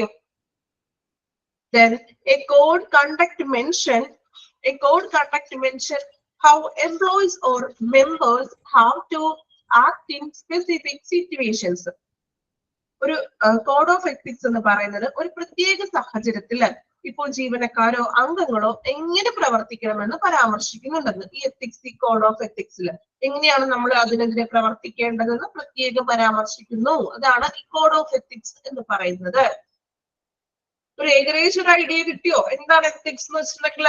Then a code conduct mention how employees or members have to act in specific situations. ഒരു കോഡ് ഓഫ് എത്തിക്സ് എന്ന് പറയുന്നത് ഒരു പ്രത്യേക സാഹചര്യത്തില് ഇപ്പോൾ ജീവനക്കാരോ അംഗങ്ങളോ എങ്ങനെ പ്രവർത്തിക്കണമെന്ന് പരാമർശിക്കുന്നുണ്ടെന്ന് ഈ എത്തിക്സ്, ഈ കോഡ് ഓഫ് എത്തിക്സിൽ എങ്ങനെയാണ് നമ്മൾ അതിനെതിരെ പ്രവർത്തിക്കേണ്ടതെന്ന് പ്രത്യേകം പരാമർശിക്കുന്നു. അതാണ് ഈ കോഡ് ഓഫ് എത്തിക്സ് എന്ന് പറയുന്നത്. ഒരു ഏകദേശം ഒരു ഐഡിയ കിട്ടിയോ എന്താണ് എത്തിക്സ് എന്ന് വെച്ചിട്ടുണ്ടെങ്കിൽ?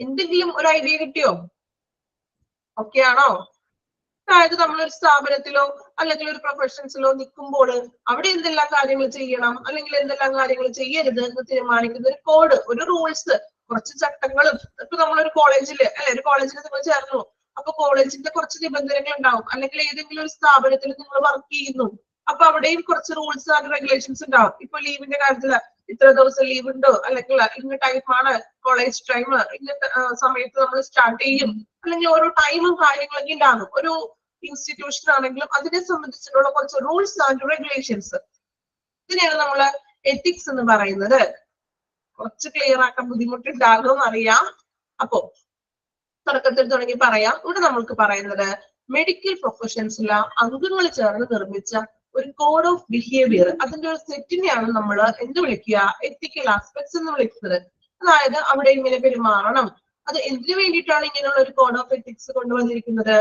എന്തെങ്കിലും ഒരു ഐഡിയ കിട്ടിയോ? ഓക്കെ ആണോ? അതായത് നമ്മളൊരു സ്ഥാപനത്തിലോ അല്ലെങ്കിൽ ഒരു പ്രൊഫഷൻസിലോ നിൽക്കുമ്പോൾ അവിടെ എന്തെല്ലാം കാര്യങ്ങൾ ചെയ്യണം അല്ലെങ്കിൽ എന്തെല്ലാം കാര്യങ്ങൾ ചെയ്യരുത് എന്ന് തീരുമാനിക്കുന്ന ഒരു കോഡ്, ഒരു റൂൾസ്, കുറച്ച് ചട്ടങ്ങളും. ഇപ്പൊ നമ്മളൊരു കോളേജില് ഒരു കോളേജിൽ നിങ്ങൾ ചേർന്നു, അപ്പൊ കോളേജിന്റെ കുറച്ച് നിബന്ധനകൾ ഉണ്ടാവും. അല്ലെങ്കിൽ ഏതെങ്കിലും ഒരു സ്ഥാപനത്തിൽ നിങ്ങൾ വർക്ക് ചെയ്യുന്നു, അപ്പൊ അവിടെയും കുറച്ച് റൂൾസ് ആൻഡ് റെഗുലേഷൻസ് ഉണ്ടാവും. ഇപ്പൊ ലീവിന്റെ കാര്യത്തില് ഇത്ര ദിവസം ലീവ് ഉണ്ടോ, അല്ലെങ്കിൽ ഇന്ന ടൈമാണ് കോളേജ് ടൈം, ഇന്ന സമയത്ത് നമ്മൾ സ്റ്റാർട്ട് ചെയ്യും, അല്ലെങ്കിൽ ഓരോ ടൈമും കാര്യങ്ങളൊക്കെ ഉണ്ടാകും. ഒരു ഇൻസ്റ്റിറ്റ്യൂഷൻ ആണെങ്കിലും അതിനെ സംബന്ധിച്ചിട്ടുള്ള കുറച്ച് റൂൾസ് ആൻഡ് റെഗുലേഷൻസ്, ഇതിനെയാണ് നമ്മൾ എത്തിക്സ് എന്ന് പറയുന്നത്. കുറച്ച് ക്ലിയർ ആക്കാൻ ബുദ്ധിമുട്ടുണ്ടാകും അറിയാം. അപ്പോ തുടക്കത്തിൽ തുടങ്ങി പറയാം. ഇവിടെ നമ്മൾക്ക് പറയുന്നത് മെഡിക്കൽ പ്രൊഫഷൻസിലെ അംഗങ്ങൾ ചേർന്ന് നിർമ്മിച്ച ഒരു കോഡ് ഓഫ് ബിഹേവിയർ, അതിന്റെ ഒരു സെറ്റിനെയാണ് നമ്മൾ എന്ത് വിളിക്കുക, എത്തിക്കൽ ആസ്പെക്ട്സ് എന്ന് വിളിക്കുന്നത്. അതായത് അവിടെ ഇങ്ങനെ പെരുമാറണം. അത് എന്തിനു വേണ്ടിയിട്ടാണ് ഇങ്ങനെയുള്ള ഒരു കോഡ് ഓഫ് എത്തിക്സ് കൊണ്ടുവന്നിരിക്കുന്നത്?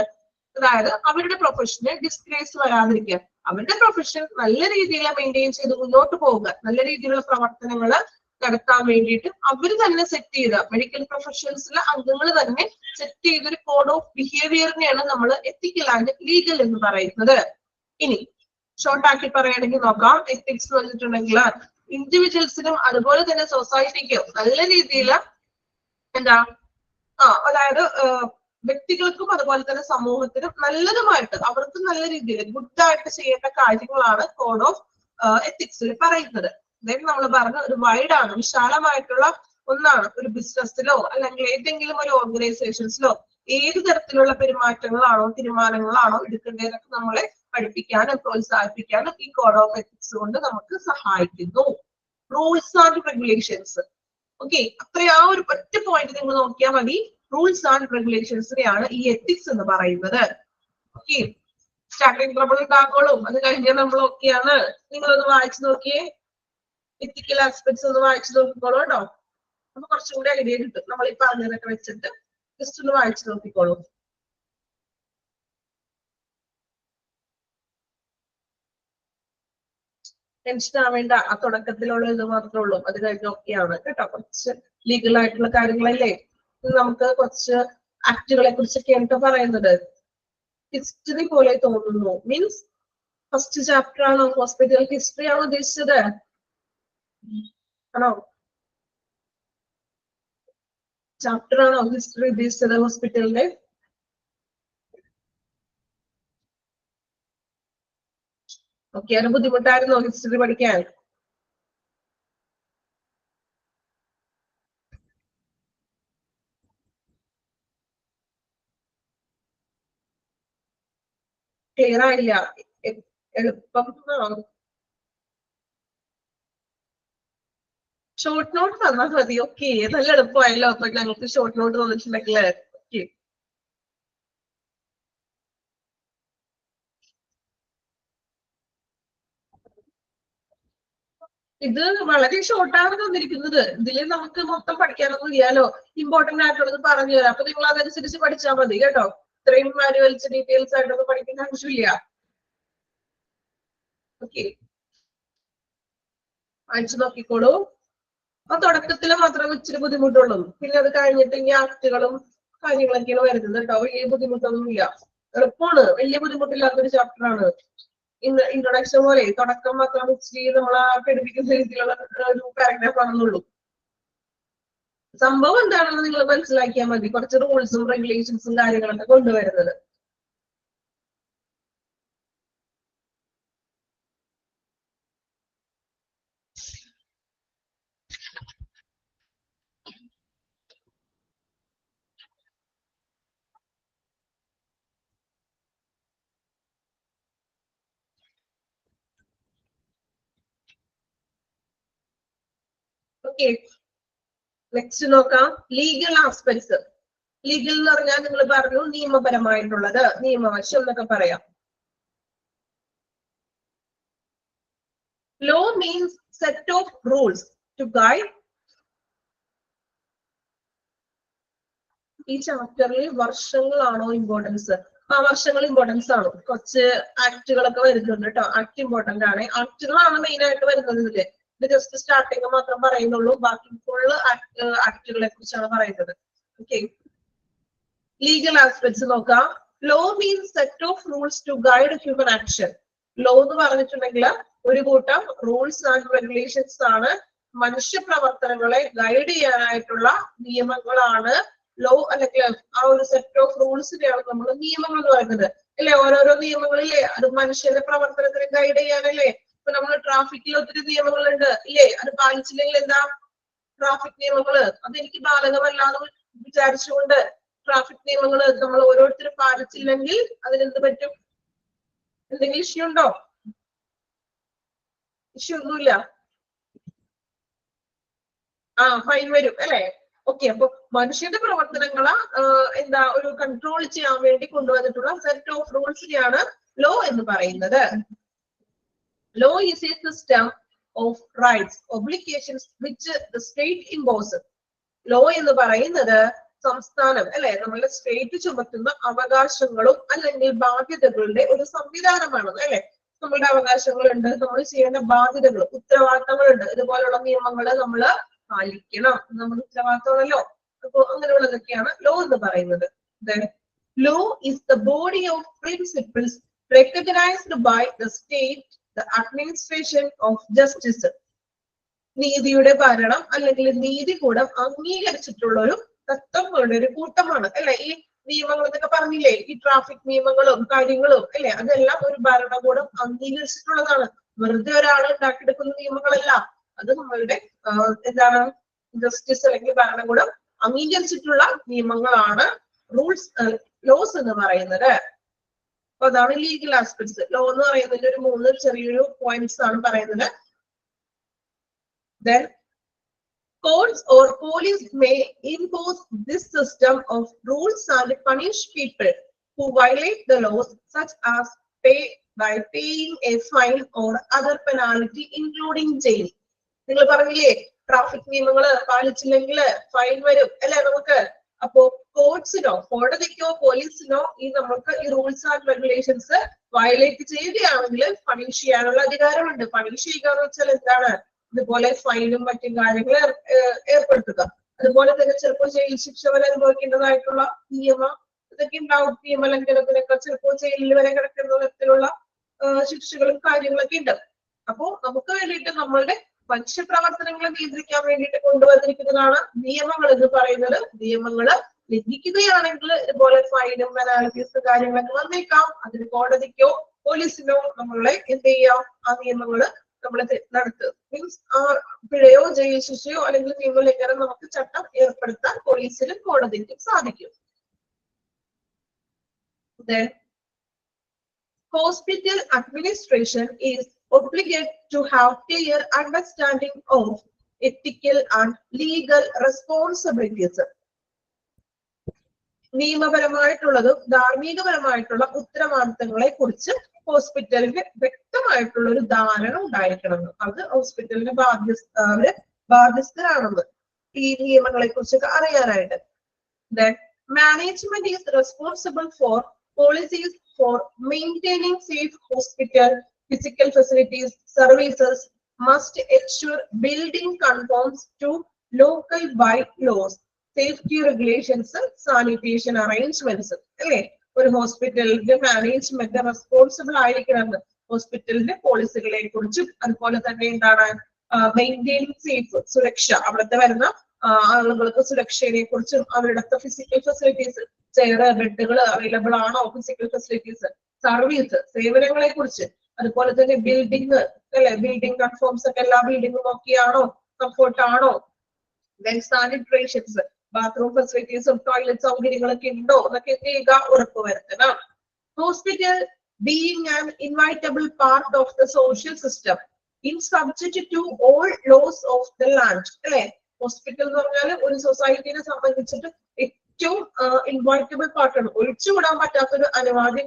അതായത് അവരുടെ പ്രൊഫഷന് ഡിസ്ഗ്രേസ് വരാതിരിക്കുക, അവരുടെ പ്രൊഫഷൻ നല്ല രീതിയിൽ മെയിൻറ്റെയിൻ ചെയ്ത് മുന്നോട്ട് പോവുക, നല്ല രീതിയിലുള്ള പ്രവർത്തനങ്ങൾ നടത്താൻ വേണ്ടിയിട്ട് അവർ തന്നെ സെറ്റ് ചെയ്ത, മെഡിക്കൽ പ്രൊഫഷൻസിലെ അംഗങ്ങൾ തന്നെ സെറ്റ് ചെയ്തൊരു കോഡ് ഓഫ് ബിഹേവിയറിനെയാണ് നമ്മൾ എത്തിക്കൽ ആൻഡ് ലീഗൽ എന്ന് പറയുന്നത്. ഇനി ഷോർട്ട് ആക്കി പറയുകയാണെങ്കിൽ നോക്കാം. എത്തിക്സ് എന്ന് പറഞ്ഞിട്ടുണ്ടെങ്കിൽ ഇൻഡിവിജ്വൽസിനും അതുപോലെ തന്നെ സൊസൈറ്റിക്കും നല്ല രീതിയിൽ അതായത് വ്യക്തികൾക്കും അതുപോലെ തന്നെ സമൂഹത്തിനും നല്ലതുമായിട്ട് അവർക്ക് നല്ല രീതിയിൽ ഗുഡായിട്ട് ചെയ്യേണ്ട കാര്യങ്ങളാണ് കോഡ് ഓഫ് എത്തിക്സിൽ പറയുന്നത്. അതായത് നമ്മൾ പറഞ്ഞ ഒരു വൈഡാണ്, വിശാലമായിട്ടുള്ള ഒന്നാണ്. ഒരു ബിസിനസ്സിലോ അല്ലെങ്കിൽ ഏതെങ്കിലും ഒരു ഓർഗനൈസേഷൻസിലോ ഏത് തരത്തിലുള്ള പെരുമാറ്റങ്ങളാണോ തീരുമാനങ്ങളാണോ എടുക്കേണ്ടതൊക്കെ നമ്മളെ പഠിപ്പിക്കാനും പ്രോത്സാഹിപ്പിക്കാനും ഈ കോഡ് ഓഫ് എത്തിക്സ് കൊണ്ട് നമുക്ക് സഹായിക്കുന്നു. Rules and regulations. ഓക്കെ, അത്ര ആ ഒരു ഒറ്റ പോയിന്റ് നിങ്ങൾ നോക്കിയാൽ മതി. റൂൾസ് ആൻഡ് റെഗുലേഷൻസിനെയാണ് ഈ എത്തിക്സ് എന്ന് പറയുന്നത്. ഓക്കെ, സ്റ്റാർട്ടിംഗ് ട്രബിൾ ഉണ്ടാക്കോളും, അത് കഴിഞ്ഞാൽ നമ്മൾ ഓക്കെയാണ്. നിങ്ങളൊന്ന് വായിച്ചു നോക്കിയേ, എത്തിക്കൽ ആസ്പെക്ട്സ് ഒന്ന് വായിച്ചു നോക്കിക്കോളൂ കേട്ടോ. അപ്പൊ കുറച്ചും കൂടി ഐഡിയ കിട്ടും. നമ്മൾ ഈ പറഞ്ഞതൊക്കെ വെച്ചിട്ട് ജസ്റ്റ് ഒന്ന് വായിച്ചു നോക്കിക്കോളൂ. ടെൻഷൻ ആവേണ്ട, ആ തുടക്കത്തിലുള്ള ഇത് മാത്രമേ ഉള്ളൂ, അത് കഴിഞ്ഞ് ഓക്കെയാണ് കേട്ടോ. കുറച്ച് ലീഗൽ ആയിട്ടുള്ള കാര്യങ്ങളല്ലേ, നമുക്ക് കുറച്ച് ആക്ടുകളെ കുറിച്ചൊക്കെയാണ് പറയുന്നത്. ഹിസ്റ്ററി പോലെ തോന്നുന്നു, മീൻസ് ഫസ്റ്റ് ചാപ്റ്റർ ആണോ? ഹോസ്പിറ്റൽ ഹിസ്റ്ററി ആണോ ഉദ്ദേശിച്ചത്? ആണോ? ചാപ്റ്റർ ആണോ ഹിസ്റ്ററി ഉദ്ദേശിച്ചത് ഹോസ്പിറ്റലിന്റെ? ഓക്കെ, അത് ബുദ്ധിമുട്ടായിരുന്നോ ഹിസ്റ്ററി പഠിക്കാൻ? ക്ലിയർ ആയില്ല? എളുപ്പം ഷോർട്ട് നോട്ട് തന്നാൽ മതി. ഓക്കെ, നല്ല എളുപ്പമായല്ലോ. അപ്പൊ ഞങ്ങൾക്ക് ഷോർട്ട് നോട്ട് തന്നിട്ടുണ്ടെങ്കിൽ ഓക്കെ. ഇത് വളരെ ഷോർട്ടാണ് തന്നിരിക്കുന്നത്. ഇതിൽ നമുക്ക് മൊത്തം പഠിക്കാനൊന്നും ഇല്ലാലോ. ഇമ്പോർട്ടന്റ് ആയിട്ടുള്ളത് പറഞ്ഞു തരാം. അപ്പൊ നിങ്ങൾ അതനുസരിച്ച് പഠിച്ചാൽ മതി കേട്ടോ. ഇത്രയും മാനുവൽസ് ഡീറ്റെയിൽസ് ആയിട്ടൊന്നും പഠിക്കേണ്ട ആവശ്യമില്ല. ഓക്കെ, വായിച്ചു നോക്കിക്കോളൂ. ആ തുടക്കത്തിൽ മാത്രമേ ഇച്ചിരി ബുദ്ധിമുട്ടുള്ളൂ. പിന്നെ അത് കഴിഞ്ഞിട്ട് ഈ ആക്ടുകളും കാര്യങ്ങളൊക്കെയാണ് വരുന്നത് കേട്ടോ. വലിയ ബുദ്ധിമുട്ടൊന്നുമില്ല, എളുപ്പമാണ്. വലിയ ബുദ്ധിമുട്ടില്ലാത്തൊരു ചാപ്റ്റർ ആണ്. ഇൻട്രൊഡക്ഷൻ പോലെ തുടക്കം മാത്രം ഇച്ചിരി നമ്മളെ പഠിപ്പിക്കുന്ന രീതിയിലുള്ള ഒരു പാരഗ്രാഫ് ആണെന്നുള്ളൂ. സംഭവം എന്താണെന്ന് നിങ്ങൾ മനസ്സിലാക്കിയാൽ മതി. കുറച്ച് റൂൾസും റെഗുലേഷൻസും കാര്യങ്ങളൊക്കെ കൊണ്ടുവരുന്നത്. ഓക്കെ, നെക്സ്റ്റ് നോക്കാം. Legal aspects. ലീഗൽ എന്ന് പറഞ്ഞാൽ നിങ്ങൾ പറഞ്ഞു നിയമപരമായിട്ടുള്ളത്, നിയമവശം എന്നൊക്കെ പറയാം. Law means set of rules to guide. ഈ ചാപ്റ്ററിൽ വർഷങ്ങളാണോ ഇമ്പോർട്ടൻസ്? ആ, വർഷങ്ങൾ ഇമ്പോർട്ടൻസ് ആണ്. കുറച്ച് ആക്ടുകളൊക്കെ വരുന്നുണ്ട് കേട്ടോ. ആക്ട് ഇമ്പോർട്ടന്റ് ആണ്. ആക്ടുകളാണ് മെയിൻ ആയിട്ട് വരുന്നത് ഇതില്. ഇത് ജസ്റ്റ് സ്റ്റാർട്ടിങ് മാത്രം പറയുന്നുള്ളൂ. ബാക്കി ഫുള്ള് ആക്ടുകളെ കുറിച്ചാണ് പറയുന്നത്. ഓക്കെ, ലീഗൽ ആസ്പെക്ട്സ് നോക്കാം. Law means set of rules to guide human action. Law എന്ന് പറഞ്ഞിട്ടുണ്ടെങ്കിൽ ഒരു കൂട്ടം റൂൾസ് ആൻഡ് റെഗുലേഷൻസ് ആണ്. മനുഷ്യ പ്രവർത്തനങ്ങളെ ഗൈഡ് ചെയ്യാനായിട്ടുള്ള നിയമങ്ങളാണ് ലോ, അല്ലെങ്കിൽ ആ ഒരു സെറ്റ് ഓഫ് റൂൾസിനെയാണ് നമ്മൾ നിയമങ്ങൾ എന്ന് പറയുന്നത്. അല്ലെ, ഓരോരോ നിയമങ്ങളില്ലേ, അത് മനുഷ്യന്റെ പ്രവർത്തനത്തിന് ഗൈഡ് ചെയ്യാനല്ലേ. ഇപ്പൊ നമ്മൾ ട്രാഫിക്കിൽ ഒത്തിരി നിയമങ്ങളുണ്ട് ഇല്ലേ, അത് പാലിച്ചില്ലെങ്കിൽ എന്താ? ട്രാഫിക് നിയമങ്ങള് അതെനിക്ക് ബാധകമല്ലാന്ന് വിചാരിച്ചുകൊണ്ട് ട്രാഫിക് നിയമങ്ങള് നമ്മൾ ഓരോരുത്തരും പാലിച്ചില്ലെങ്കിൽ അതിനെന്ത് പറ്റും? എന്തെങ്കിലും ഇഷ്യൂ ഉണ്ടോ? ഇഷ്യൂ ഒന്നുമില്ല. ആ, ഫൈൻ വരും അല്ലെ. ഓക്കെ, അപ്പൊ മനുഷ്യന്റെ പ്രവർത്തനങ്ങളെ എന്താ ഒരു കൺട്രോൾ ചെയ്യാൻ വേണ്ടി കൊണ്ടുവന്നിട്ടുള്ള സെറ്റ് ഓഫ് റൂൾസിനെയാണ് ലോ എന്ന് പറയുന്നത്. Law is a system of rights obligations which the state impose. Law എന്ന് പറയുന്നത് സംസ്ഥാനം അല്ലെ, നമ്മളുടെ സ്റ്റേറ്റ് ചുമത്തുന്ന അവകാശങ്ങളും അല്ലെങ്കിൽ ബാധ്യതകളുടെ ഒരു സംവിധാനമാണ് അല്ലെ. നമ്മളുടെ അവകാശങ്ങളുണ്ട്, നമ്മൾ ചെയ്യേണ്ട ബാധ്യതകൾ, ഉത്തരവാദിത്തങ്ങളുണ്ട്. ഇതുപോലുള്ള നിയമങ്ങൾ നമ്മൾ പാലിക്കണം, നമ്മുടെ ഉത്തരവാദിത്തമാണല്ലോ. അപ്പൊ അങ്ങനെയുള്ളതൊക്കെയാണ് ലോ എന്ന് പറയുന്നത്. Law is the body of principles recognised by the state, the administration of justice. നീതിയുടെ ഭരണം അല്ലെങ്കിൽ നീതികൂടം അംഗീകരിച്ചിട്ടുള്ള ഒരു തത്വങ്ങളുടെ ഒരു കൂട്ടമാണ് അല്ലെ. ഈ നിയമങ്ങൾ എന്നൊക്കെ പറഞ്ഞില്ലേ, ഈ ട്രാഫിക് നിയമങ്ങളും കാര്യങ്ങളും അല്ലെ, അതെല്ലാം ഒരു ഭരണകൂടം അംഗീകരിച്ചിട്ടുള്ളതാണ്. വെറുതെ ഒരാൾ ഉണ്ടാക്കിയെടുക്കുന്ന നിയമങ്ങളല്ല. അത് നമ്മളുടെ എന്താണ്, ജസ്റ്റിസ് അല്ലെങ്കിൽ ഭരണകൂടം അംഗീകരിച്ചിട്ടുള്ള നിയമങ്ങളാണ് റൂൾസ്, ലോസ് എന്ന് പറയുന്നത്. അപ്പൊ അതാണ് ലീഗൽ ആസ്പെക്ട്സ്. ലോ എന്ന് പറയുന്നതിന്റെ ഒരു 3 ചെറിയൊരു പോയിന്റ്സ് ആണ് പറയുന്നത്. Then courts or police may impose this system of rules and punish people who violate the laws, such as by paying a fine or other penalty including jail. നിങ്ങൾ പറഞ്ഞില്ലേ ട്രാഫിക് നിയമങ്ങൾ പാലിച്ചില്ലെങ്കിൽ ഫൈൻ വരും അല്ലെ നമുക്ക്. അപ്പോ കോർട്സിനോ കോടതിക്കോ പോലീസിനോ ഈ നമുക്ക് ഈ റൂൾസ് ആൻഡ് റെഗുലേഷൻസ് വയലേറ്റ് ചെയ്യുകയാണെങ്കിൽ പണിഷ് ചെയ്യാനുള്ള അധികാരമുണ്ട്. പണിഷ് ചെയ്യുക എന്ന് വെച്ചാൽ എന്താണ്? ഇതുപോലെ ഫൈനും മറ്റും കാര്യങ്ങൾ ഏർപ്പെടുത്തുക. അതുപോലെ തന്നെ ചിലപ്പോൾ ജയിൽ ശിക്ഷ വരെ അനുഭവിക്കേണ്ടതായിട്ടുള്ള നിയമം ഇതൊക്കെ ഉണ്ടാവും. നിയമലംഘനത്തിനൊക്കെ ചിലപ്പോൾ ജയിലിൽ വരെ കിടക്കുന്ന തരത്തിലുള്ള ശിക്ഷകളും കാര്യങ്ങളൊക്കെ ഉണ്ട്. അപ്പോ നമുക്ക് വേണ്ടിയിട്ട് നമ്മളുടെ മനുഷ്യപ്രവർത്തനങ്ങളെ നിയന്ത്രിക്കാൻ വേണ്ടിയിട്ട് കൊണ്ടുവന്നിരിക്കുന്നതാണ് നിയമങ്ങൾ എന്ന് പറയുന്നത്. നിയമങ്ങൾ ലംഘിക്കുകയാണെങ്കിൽ ഇതുപോലെ ഫൈനും പെനാൽറ്റീസ് കാര്യങ്ങളൊക്കെ വന്നേക്കാം. അതിന് കോടതിക്കോ പോലീസിനോ നമ്മളെ എന്ത് ചെയ്യാം, ആ നിയമങ്ങള് നമ്മളെ നടത്തുക. മീൻസ് ആ പിഴയോ ജയിൽ ശിക്ഷയോ അല്ലെങ്കിൽ നിയമലംഘനം നമുക്ക് ചട്ടം ഏർപ്പെടുത്താൻ പോലീസിനും കോടതിക്കും സാധിക്കും. Then hospital administration is obligated to have clear understanding of ethical and legal responsibilities. നിയമപരമായിട്ടുള്ളതും ധാർമ്മികപരമായിട്ടുള്ള ഉത്തരവാദിത്തങ്ങളെ കുറിച്ച് ഹോസ്പിറ്റലിന് വ്യക്തമായിട്ടുള്ള ഒരു ധാരണ ഉണ്ടായിരിക്കണം. അത് ഹോസ്പിറ്റലിന് ബാധ്യസ്ഥരാണെന്ന് ഈ നിയമങ്ങളെ കുറിച്ചൊക്കെ അറിയാനായിട്ട്. Then management is responsible for policies for maintaining safe hospital physical facilities, services must ensure building conforms to local bylaws, safety regulations, sanitation arrangements. അല്ലേ, ഒരു ഹോസ്പിറ്റലിന്റെ മാനേജ്മെന്റ് റെസ്പോൺസിബിൾ ആയിരിക്കണം. ഹോസ്പിറ്റലിന്റെ പോളിസികളെ കുറിച്ചും അതുപോലെ തന്നെ എന്താണ് മെയിൻറ്റെയിനിങ് സേഫ്, സുരക്ഷ, അവിടുത്തെ വരുന്ന ആളുകൾക്ക് സുരക്ഷയെ കുറിച്ചും അവരുടെ ഫിസിക്കൽ ഫെസിലിറ്റീസ്, ചെയർ, ബെഡുകൾ അവൈലബിൾ ആണോ, ഫിസിക്കൽ ഫെസിലിറ്റീസ്, സർവീസ്, സേവനങ്ങളെ കുറിച്ച്, അതുപോലെ തന്നെ ബിൽഡിംഗ് അല്ലെ, ബിൽഡിംഗ് കൺഫോംസ് ഒക്കെ എല്ലാ ബിൽഡിംഗും ഒക്കെയാണോ, കംഫോർട്ട് ആണോ, ദെൻ സാനിറ്റേഷൻസ്, ബാത്റൂം ഫെസിലിറ്റീസും ടോയ്ലറ്റ് സൗകര്യങ്ങളൊക്കെ ഉണ്ടോ എന്നൊക്കെ എന്ത് ചെയ്യുക, ഉറപ്പുവരുത്തണം. Hospital being an inevitable part of the social system in subject to all laws of the land. അല്ലെ, ഹോസ്പിറ്റൽ എന്ന് പറഞ്ഞാൽ ഒരു സൊസൈറ്റിനെ സംബന്ധിച്ചിട്ട് ഏറ്റവും ഇൻവൈറ്റബിൾ പാർട്ടാണ്, ഒഴിച്ചുകൂടാൻ പറ്റാത്തൊരു അനിവാര്യ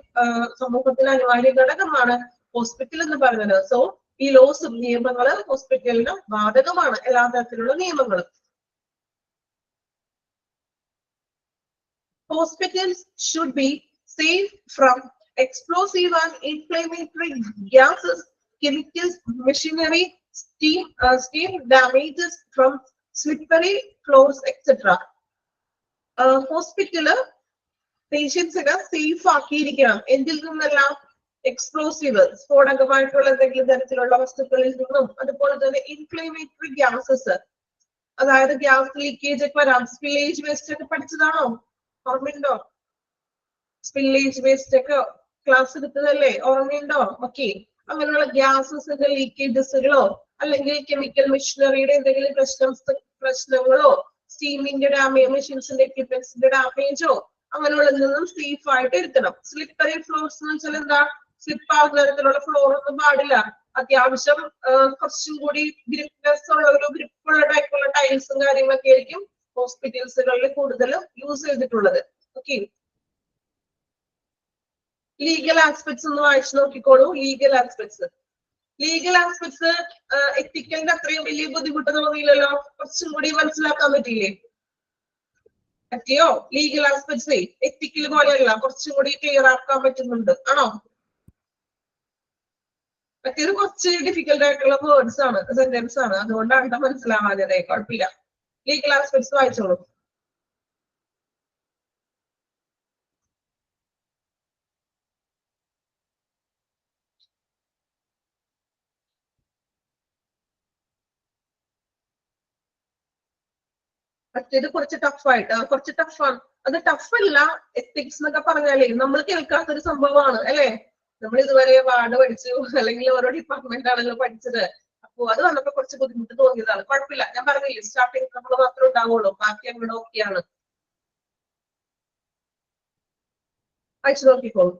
സമൂഹത്തിലെ അനിവാര്യ ഘടകമാണ് ഹോസ്പിറ്റൽ എന്ന് പറയുന്നത്. സോ ഈ ലോസും നിയമങ്ങള് ഹോസ്പിറ്റലിന് ബാധകമാണ്, എല്ലാ തരത്തിലുള്ള നിയമങ്ങളും. Hospitals should be safe from explosive and inflammatory gases, chemicals, machinery, steam damages from slippery floors, etc. Hospital പേഷ്യൻസിനെ സേഫ് ആക്കിയിരിക്കണം. എന്തിൽ നിന്നെല്ലാം? എക്സ്പ്ലോസീവ്, സ്ഫോടകമായിട്ടുള്ള എന്തെങ്കിലും തരത്തിലുള്ള വസ്തുക്കളിൽ നിന്നും, അതുപോലെ തന്നെ ഇൻഫ്ലമേറ്ററി ഗ്യാസസ്, അതായത് ഗ്യാസ് ലീക്കേജ് ഒക്കെ വരാം. സ്പില്ലേജ് വേസ്റ്റ് ഒക്കെ പഠിച്ചതാണോ, ഓർമ്മയുണ്ടോ? സ്പില്ലേജ് വേസ്റ്റ് ഒക്കെ ക്ലാസ് എടുത്തതല്ലേ, ഓർമ്മയുണ്ടോ? ഓക്കെ, അങ്ങനെയുള്ള ഗ്യാസസിന്റെ ലീക്കേജസുകളോ അല്ലെങ്കിൽ കെമിക്കൽ മെഷീനറിയുടെ എന്തെങ്കിലും പ്രശ്നങ്ങളോ, സ്റ്റീമിന്റെ ഡാമേജ്, മെഷീൻസിന്റെ എക്യുപ്മെന്റ്സിന്റെ ഡാമേജോ അങ്ങനെയുള്ള നിന്നും സേഫ് ആയിട്ട് ഇരുത്തണം. സ്ലിപ്പറി ഫ്ലോർസ് എന്ന് വെച്ചാൽ എന്താ? സ്ലിപ്പ് ആകുന്ന തരത്തിലുള്ള ഫ്ലോർ ഒന്നും പാടില്ല. അത്യാവശ്യം കുറച്ചും കൂടി ഗ്രിപ്നെസ് ഉള്ള ഒരു ഗ്രിപ്പുള്ള ടൈപ്പുള്ള ടൈൽസും കാര്യങ്ങളൊക്കെ ആയിരിക്കും ഹോസ്പിറ്റൽസുകളിൽ കൂടുതലും യൂസ് ചെയ്തിട്ടുള്ളത്. ഓക്കെ, ലീഗൽ ആസ്പെക്ട്സ് ഒന്ന് വായിച്ചു നോക്കിക്കോളൂ. ലീഗൽ ആസ്പെക്ട്സ് എത്തിക്കലിന്റെ അത്രയും വലിയ ബുദ്ധിമുട്ട് തോന്നിയില്ലല്ലോ, കുറച്ചും കൂടി മനസ്സിലാക്കാൻ പറ്റിയില്ലേ? പറ്റിയോ? ലീഗൽ ആസ്പെക്ട്സ് എത്തിക്കൽ പോലെയല്ല, കുറച്ചും കൂടി ക്ലിയർ ആക്കാൻ പറ്റുന്നുണ്ട്, ആണോ? മറ്റേത് കുറച്ച് ഡിഫിക്കൽട്ട് ആയിട്ടുള്ള വേർഡ്സ് ആണ്, സെന്റൻസ് ആണ്, അതുകൊണ്ടാണ് മനസ്സിലാവാതെ. കുഴപ്പമില്ല, ലീഗൽ ആസ്പെക്ട്സ് വായിച്ചോളൂ. മറ്റേത് കുറച്ച് ടഫായിട്ട്, കുറച്ച് ടഫാണ്. അത് ടഫല്ല, എത്തിക്സ് എന്നൊക്കെ പറഞ്ഞാലേ നമ്മൾ കേൾക്കാത്തൊരു സംഭവമാണ് അല്ലെ. നമ്മൾ ഇതുവരെ വാർഡ് പഠിച്ചു, അല്ലെങ്കിൽ ഓരോ ഡിപ്പാർട്ട്മെന്റ് ആണല്ലോ പഠിച്ചത്. അപ്പൊ അത് വന്നപ്പോ കുറച്ച് ബുദ്ധിമുട്ട് തോന്നിയതാണ്. കുഴപ്പമില്ല, ഞാൻ പറഞ്ഞില്ലേ സ്റ്റാർട്ടിങ് നമ്മൾ മാത്രമേ ഉണ്ടാവുള്ളൂ, ബാക്കി അങ്ങോട്ട് ഓക്കെയാണ്. വായിച്ചു നോക്കിക്കോളൂ,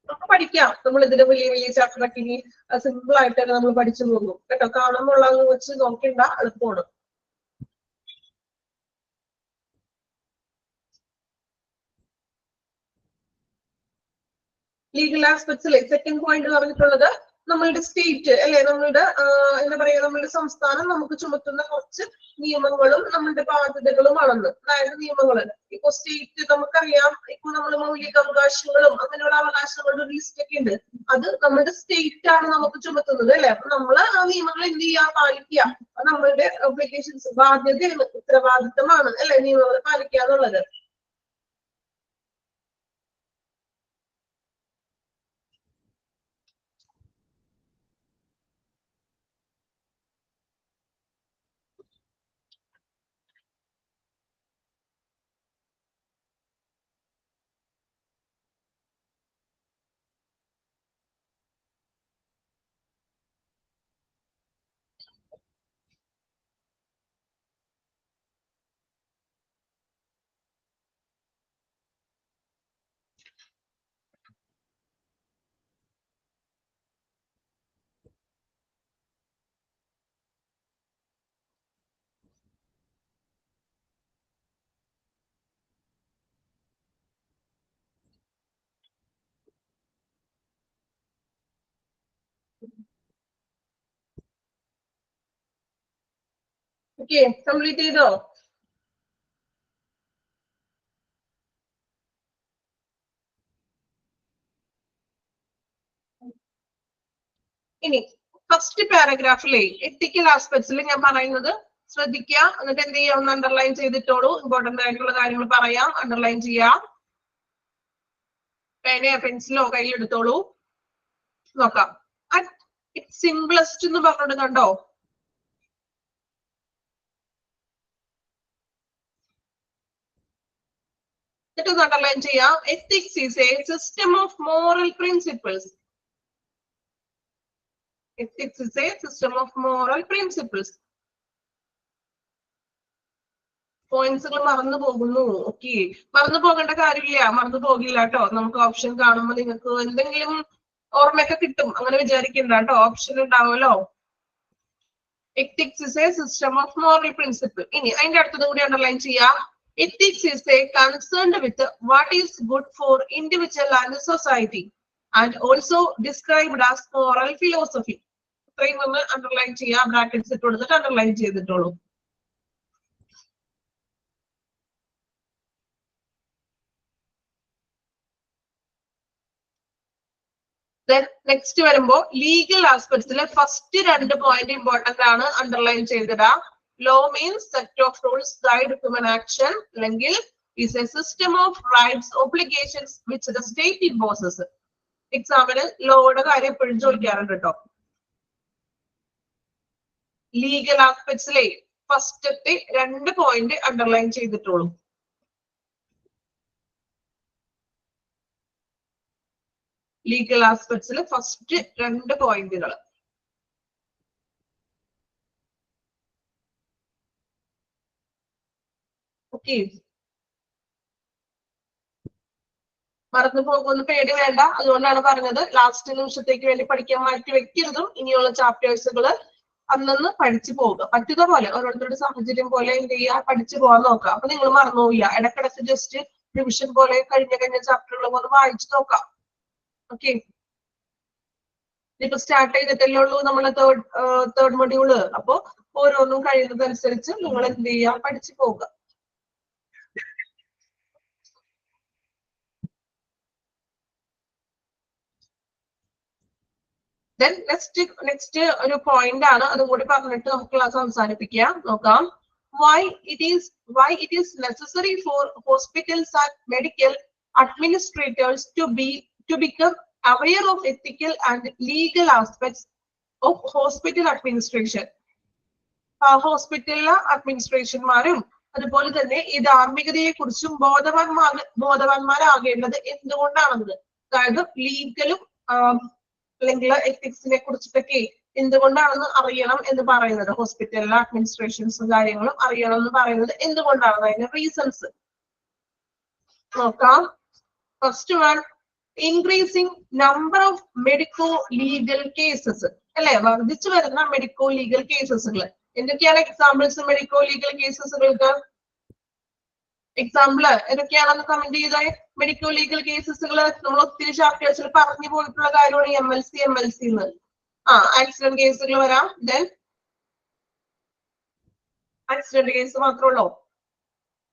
നമുക്ക് പഠിക്കാം. നമ്മൾ ഇതിന്റെ വലിയ വലിയ ചാപ്റ്ററൊക്കെ ഇനി സിമ്പിൾ ആയിട്ട് തന്നെ നമ്മൾ പഠിച്ചു പോകും കേട്ടോ. കാണുമ്പോഴത് വെച്ച് നോക്കേണ്ട, എളുപ്പമാണ്. ലീഗൽ ആസ്പെക്ട്സിലെ സെക്കൻഡ് പോയിന്റ് പറഞ്ഞിട്ടുള്ളത് നമ്മളുടെ സ്റ്റേറ്റ് അല്ലെ, നമ്മളുടെ എന്താ പറയാ, നമ്മളുടെ സംസ്ഥാനം നമുക്ക് ചുമത്തുന്ന കുറച്ച് നിയമങ്ങളും നമ്മളുടെ ബാധ്യതകളുമാണെന്ന്. അതായത് നിയമങ്ങള് ഇപ്പൊ സ്റ്റേറ്റ് നമുക്കറിയാം, ഇപ്പൊ നമ്മൾ മൗലിക അവകാശങ്ങളും അങ്ങനെയുള്ള അവകാശങ്ങളുടെ ലിസ്റ്റ് ഒക്കെ ഉണ്ട്. അത് നമ്മുടെ സ്റ്റേറ്റ് ആണ് നമുക്ക് ചുമത്തുന്നത് അല്ലെ. അപ്പൊ നമ്മൾ ആ നിയമങ്ങൾ എന്ത് ചെയ്യാ, പാലിക്കുക. നമ്മളുടെ ഒബ്ലിഗേഷൻസ്, ബാധ്യതയാണ്, ഉത്തരവാദിത്തമാണ് അല്ലെ നിയമങ്ങൾ പാലിക്കുക എന്നുള്ളത്. ഓക്കെ, കംപ്ലീറ്റ് ചെയ്തോ? ഇനി ഫസ്റ്റ് പാരഗ്രാഫിലെ എത്തിക്കൽ ആസ്പെക്ട്സിൽ ഞാൻ പറയുന്നത് ശ്രദ്ധിക്കുക. എന്നിട്ട് എന്ത് ചെയ്യാം, ഒന്ന് അണ്ടർലൈൻ ചെയ്തിട്ടോളൂ. ഇമ്പോർട്ടന്റ് ആയിട്ടുള്ള കാര്യങ്ങൾ പറയാം, അണ്ടർലൈൻ ചെയ്യാം. പേനയോ പെൻസിലോ കയ്യിലെടുത്തോളൂ. നോക്കാം. അറ്റ് ഇറ്റ്സ് സിംപ്ലസ്റ്റ് എന്ന് പറഞ്ഞിട്ട് കണ്ടോ? എന്നിട്ട് അണ്ടർലൈൻ ചെയ്യാം. Ethics is a system of moral principles. Ethics is a system of moral principles. പോയിന്റ്സുകൾ മറന്നു പോകുന്നു. ഓക്കെ, മറന്നു പോകേണ്ട കാര്യമില്ല, മറന്നു പോകില്ല കേട്ടോ. നമുക്ക് ഓപ്ഷൻ കാണുമ്പോൾ നിങ്ങൾക്ക് എന്തെങ്കിലും ഓർമ്മയൊക്കെ കിട്ടും, അങ്ങനെ വിചാരിക്കണ്ട കേട്ടോ. ഓപ്ഷൻ ഉണ്ടാവുമല്ലോ. Ethics is a system of moral principle. ഇനി അതിന്റെ അടുത്തത് കൂടി അണ്ടർലൈൻ ചെയ്യാം. Ethics is a concerned with what is good for individual and society and also described as moral philosophy. ഇത്രയും ഒന്ന് അണ്ടർലൈൻ ചെയ്യാം. ബ്രാക്കറ്റ്സ് ഇട്ട് കൊടുത്തിട്ട് അണ്ടർലൈൻ ചെയ്തിട്ടുള്ളൂ. നെക്സ്റ്റ് വരുമ്പോ ലീഗൽ ആസ്പെക്ട്സിലെ ഫസ്റ്റ് 2 പോയിന്റ് ഇമ്പോർട്ടന്റ് ആണ്, അണ്ടർലൈൻ ചെയ്തിടാം. Law means set of rules guide human action, അല്ലെങ്കിൽ is a system of rights obligations which the state imposes. എക്സാമിന് ലോയുടെ കാര്യം എപ്പോഴും ചോദിക്കാറുണ്ട് കേട്ടോ. ലീഗൽ ആസ്പെക്ട്സിലെ ഫസ്റ്റത്തെ 2 പോയിന്റ് അണ്ടർലൈൻ ചെയ്തിട്ടുള്ളൂ. ലീഗൽ ആസ്പെക്ട്സിൽ ഫസ്റ്റ് 2 പോയിന്റുകൾ. ഓക്കെ, മറന്നു പോകുന്ന പേടി വേണ്ട, അതുകൊണ്ടാണ് പറഞ്ഞത് ലാസ്റ്റ് നിമിഷത്തേക്ക് വേണ്ടി പഠിക്കാൻ മാറ്റി വെക്കരുതും. ഇനിയുള്ള ചാപ്റ്റേഴ്സുകൾ അന്നന്ന് പഠിച്ചു പോവുക. പറ്റുന്ന പോലെ ഓരോരുത്തരുടെ സാഹചര്യം പോലെ എന്ത് ചെയ്യുക, പഠിച്ചു പോകാൻ നോക്കുക. അപ്പൊ നിങ്ങൾ മറന്നുപോയില്ല. ഇടക്കിടക്ക് ജസ്റ്റ് റിവിഷൻ പോലെ കഴിഞ്ഞ ചാപ്റ്ററുകൾ ഒന്ന് വായിച്ചു നോക്കാം. ഓക്കെ, ഇപ്പൊ സ്റ്റാർട്ട് ചെയ്തിട്ടല്ലേ ഉള്ളൂ നമ്മളെ തേർഡ് മൊഡ്യൂള്. അപ്പൊ ഓരോന്നും കഴിയുന്നതനുസരിച്ച് നിങ്ങൾ എന്ത് ചെയ്യുക, പഠിച്ചു പോവുക. നെക്സ്റ്റ് ഒരു പോയിന്റ് ആണ്, അതും കൂടി പറഞ്ഞിട്ട് നമുക്ക് ക്ലാസ് അവസാനിപ്പിക്കാം. നോക്കാം. why it is necessary for hospitals and medical administrators to become aware of ethical and legal aspects of hospital administration. ഹോസ്പിറ്റലിലെ അഡ്മിനിസ്ട്രേഷന്മാരും അതുപോലെ തന്നെ ഈ ധാർമ്മികതയെ കുറിച്ചും ബോധവാന്മാരാകേണ്ടത് എന്തുകൊണ്ടാണെന്ന്, അതായത് ലീഗലും അല്ലെങ്കിൽ എത്തിക്സിനെ കുറിച്ചിട്ടൊക്കെ എന്തുകൊണ്ടാണെന്ന് അറിയണം എന്ന് പറയുന്നത്, ഹോസ്പിറ്റലിലെ അഡ്മിനിസ്ട്രേഷൻസും കാര്യങ്ങളും അറിയണം എന്ന് പറയുന്നത് എന്തുകൊണ്ടാണ്, അതിന്റെ റീസൺസ് നോക്കാം. First one, increasing number of medico legal cases. അല്ലെ, വർദ്ധിച്ചു വരുന്ന മെഡിക്കോ ലീഗൽ കേസസുകൾ. എന്തൊക്കെയാണ് എക്സാമ്പിൾസ് മെഡിക്കോ ലീഗൽ കേസസുകൾക്ക്? എക്സാമ്പിൾ എന്തൊക്കെയാണെന്ന് കമന്റ് ചെയ്താൽ. മെഡിക്കോ ലീഗൽ കേസസുകൾ നമ്മൾ ഒത്തിരി ചാപ്റ്റേഴ്സിൽ പറഞ്ഞു പോയിട്ടുള്ള കാര്യമാണ് MLC എന്ന്. ആക്സിഡന്റ് കേസുകൾ വരാം. ദെൻ ആക്സിഡന്റ് കേസ് മാത്രമല്ലോ.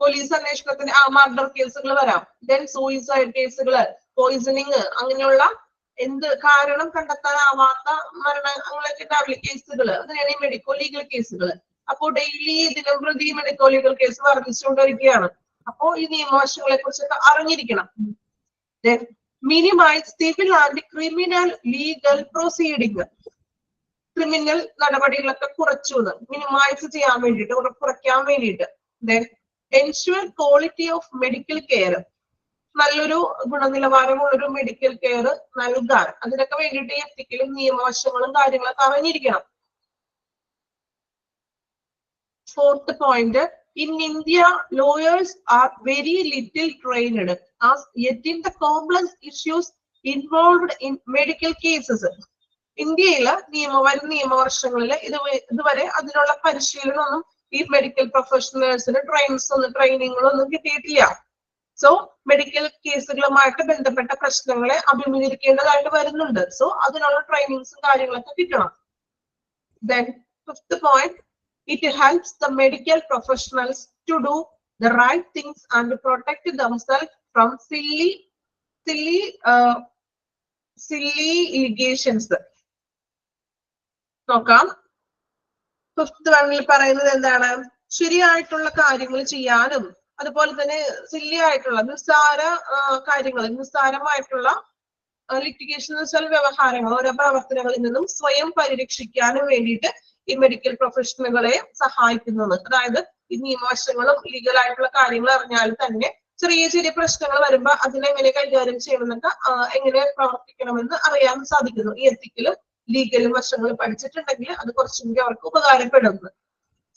പോലീസ് അന്വേഷണത്തിന് മർഡർ കേസുകൾ വരാം. ദെൻ സൂയിസൈഡ് കേസുകൾ, പോയിസണിങ്, അങ്ങനെയുള്ള എന്ത് കാരണം കണ്ടെത്താനാവാത്ത മരണങ്ങളൊക്കെ ഉണ്ടാവില്ല കേസുകൾ, അങ്ങനെയാണ് ഈ മെഡിക്കോ ലീഗൽ കേസുകൾ. അപ്പോ ഡെയിലി ദിനം പ്രതി മെഡിക്കോ ലീഗൽ കേസ് വർദ്ധിച്ചുകൊണ്ടിരിക്കുകയാണ്. അപ്പോ ഈ നിയമവശങ്ങളെ കുറിച്ചൊക്കെ അറിഞ്ഞിരിക്കണം. Minimise civil and criminal legal proceeding. Criminal നടപടികളൊക്കെ കുറച്ചു മിനിമൈസ് ചെയ്യാൻ വേണ്ടിയിട്ട്, കുറയ്ക്കാൻ വേണ്ടിയിട്ട്. Then ensure quality of medical care. നല്ലൊരു ഗുണനിലവാരമുള്ളൊരു മെഡിക്കൽ കെയർ നൽകാൻ, അതിനൊക്കെ വേണ്ടിയിട്ട് എത്തിക്കലും നിയമവശങ്ങളും കാര്യങ്ങളൊക്കെ അറിഞ്ഞിരിക്കണം. Fourth point, in India, lawyers are very little trained as yet in the complex issues involved in medical cases. ഇന്ത്യയിലെ നിയമവർഷങ്ങളിൽ ഇതുവരെ അതിനുള്ള പരിശീലനമൊന്നും ഈ മെഡിക്കൽ പ്രൊഫഷണൽസിന് ട്രെയിനിങ്ങുകളൊന്നും കിട്ടിയിട്ടില്ല. സോ മെഡിക്കൽ കേസുകളുമായിട്ട് ബന്ധപ്പെട്ട പ്രശ്നങ്ങളെ അഭിമുഖീകരിക്കേണ്ടതായിട്ട് വരുന്നുണ്ട്. സോ അതിനുള്ള ട്രെയിനിങ്സും കാര്യങ്ങളൊക്കെ കിട്ടണം. Then fifth point, It helps the medical professionals to do the right things and protect themselves from silly allegations. നോക്കാം. ഫിഫ്ത് വണ്ണിൽ പറയുന്നത് എന്താണ്? ശരിയായിട്ടുള്ള കാര്യങ്ങൾ ചെയ്യാനും അതുപോലെ തന്നെ സില്ലി ആയിട്ടുള്ള നിസ്സാര കാര്യങ്ങൾ, നിസ്സാരമായിട്ടുള്ള ലിറ്റിഗേഷൻ വ്യവഹാരങ്ങൾ, ഓരോ പ്രവർത്തനങ്ങളിൽ നിന്നും സ്വയം പരിരക്ഷിക്കാനും വേണ്ടിയിട്ട് ഈ മെഡിക്കൽ പ്രൊഫഷണലുകളെ സഹായിക്കുന്നത്. അതായത് ഈ നിയമവശങ്ങളും ലീഗൽ ആയിട്ടുള്ള കാര്യങ്ങൾ അറിഞ്ഞാൽ തന്നെ ചെറിയ ചെറിയ പ്രശ്നങ്ങൾ വരുമ്പോൾ അതിനെങ്ങനെ കൈകാര്യം ചെയ്യണമെന്നൊക്കെ എങ്ങനെ പ്രവർത്തിക്കണമെന്ന് അറിയാൻ സാധിക്കുന്നു. ഈ എത്തിക്കലും ലീഗലും വശങ്ങൾ പഠിച്ചിട്ടുണ്ടെങ്കിൽ അത് കുറച്ചും കൂടി അവർക്ക് ഉപകാരപ്പെടുന്നു.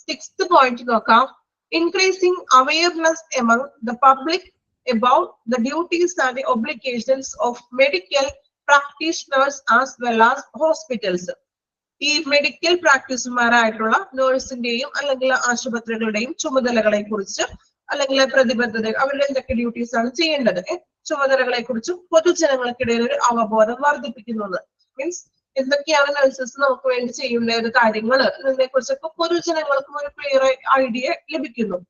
സിക്സ്ത് പോയിന്റ് നോക്കാം. Increasing awareness among the public about the duties and the obligations of medical practitioners as well as hospitals. ഈ മെഡിക്കൽ പ്രാക്ടീസുമാരായിട്ടുള്ള നേഴ്സിന്റെയും അല്ലെങ്കിൽ ആശുപത്രികളുടെയും ചുമതലകളെ കുറിച്ച് അല്ലെങ്കിൽ പ്രതിബദ്ധത, അവരുടെ എന്തൊക്കെ ഡ്യൂട്ടീസ് ആണ് ചെയ്യേണ്ടത്, ചുമതലകളെ കുറിച്ചും പൊതുജനങ്ങൾക്കിടയിൽ ഒരു അവബോധം വർദ്ധിപ്പിക്കുന്നത്. മീൻസ് എന്തൊക്കെയാണ് നഴ്സസ് നമുക്ക് വേണ്ടി ചെയ്യേണ്ട ഒരു കാര്യങ്ങൾ, ഇതിനെ കുറിച്ചൊക്കെ പൊതുജനങ്ങൾക്കും ഒരു ക്ലിയർ ഐഡിയ ലഭിക്കുന്നു.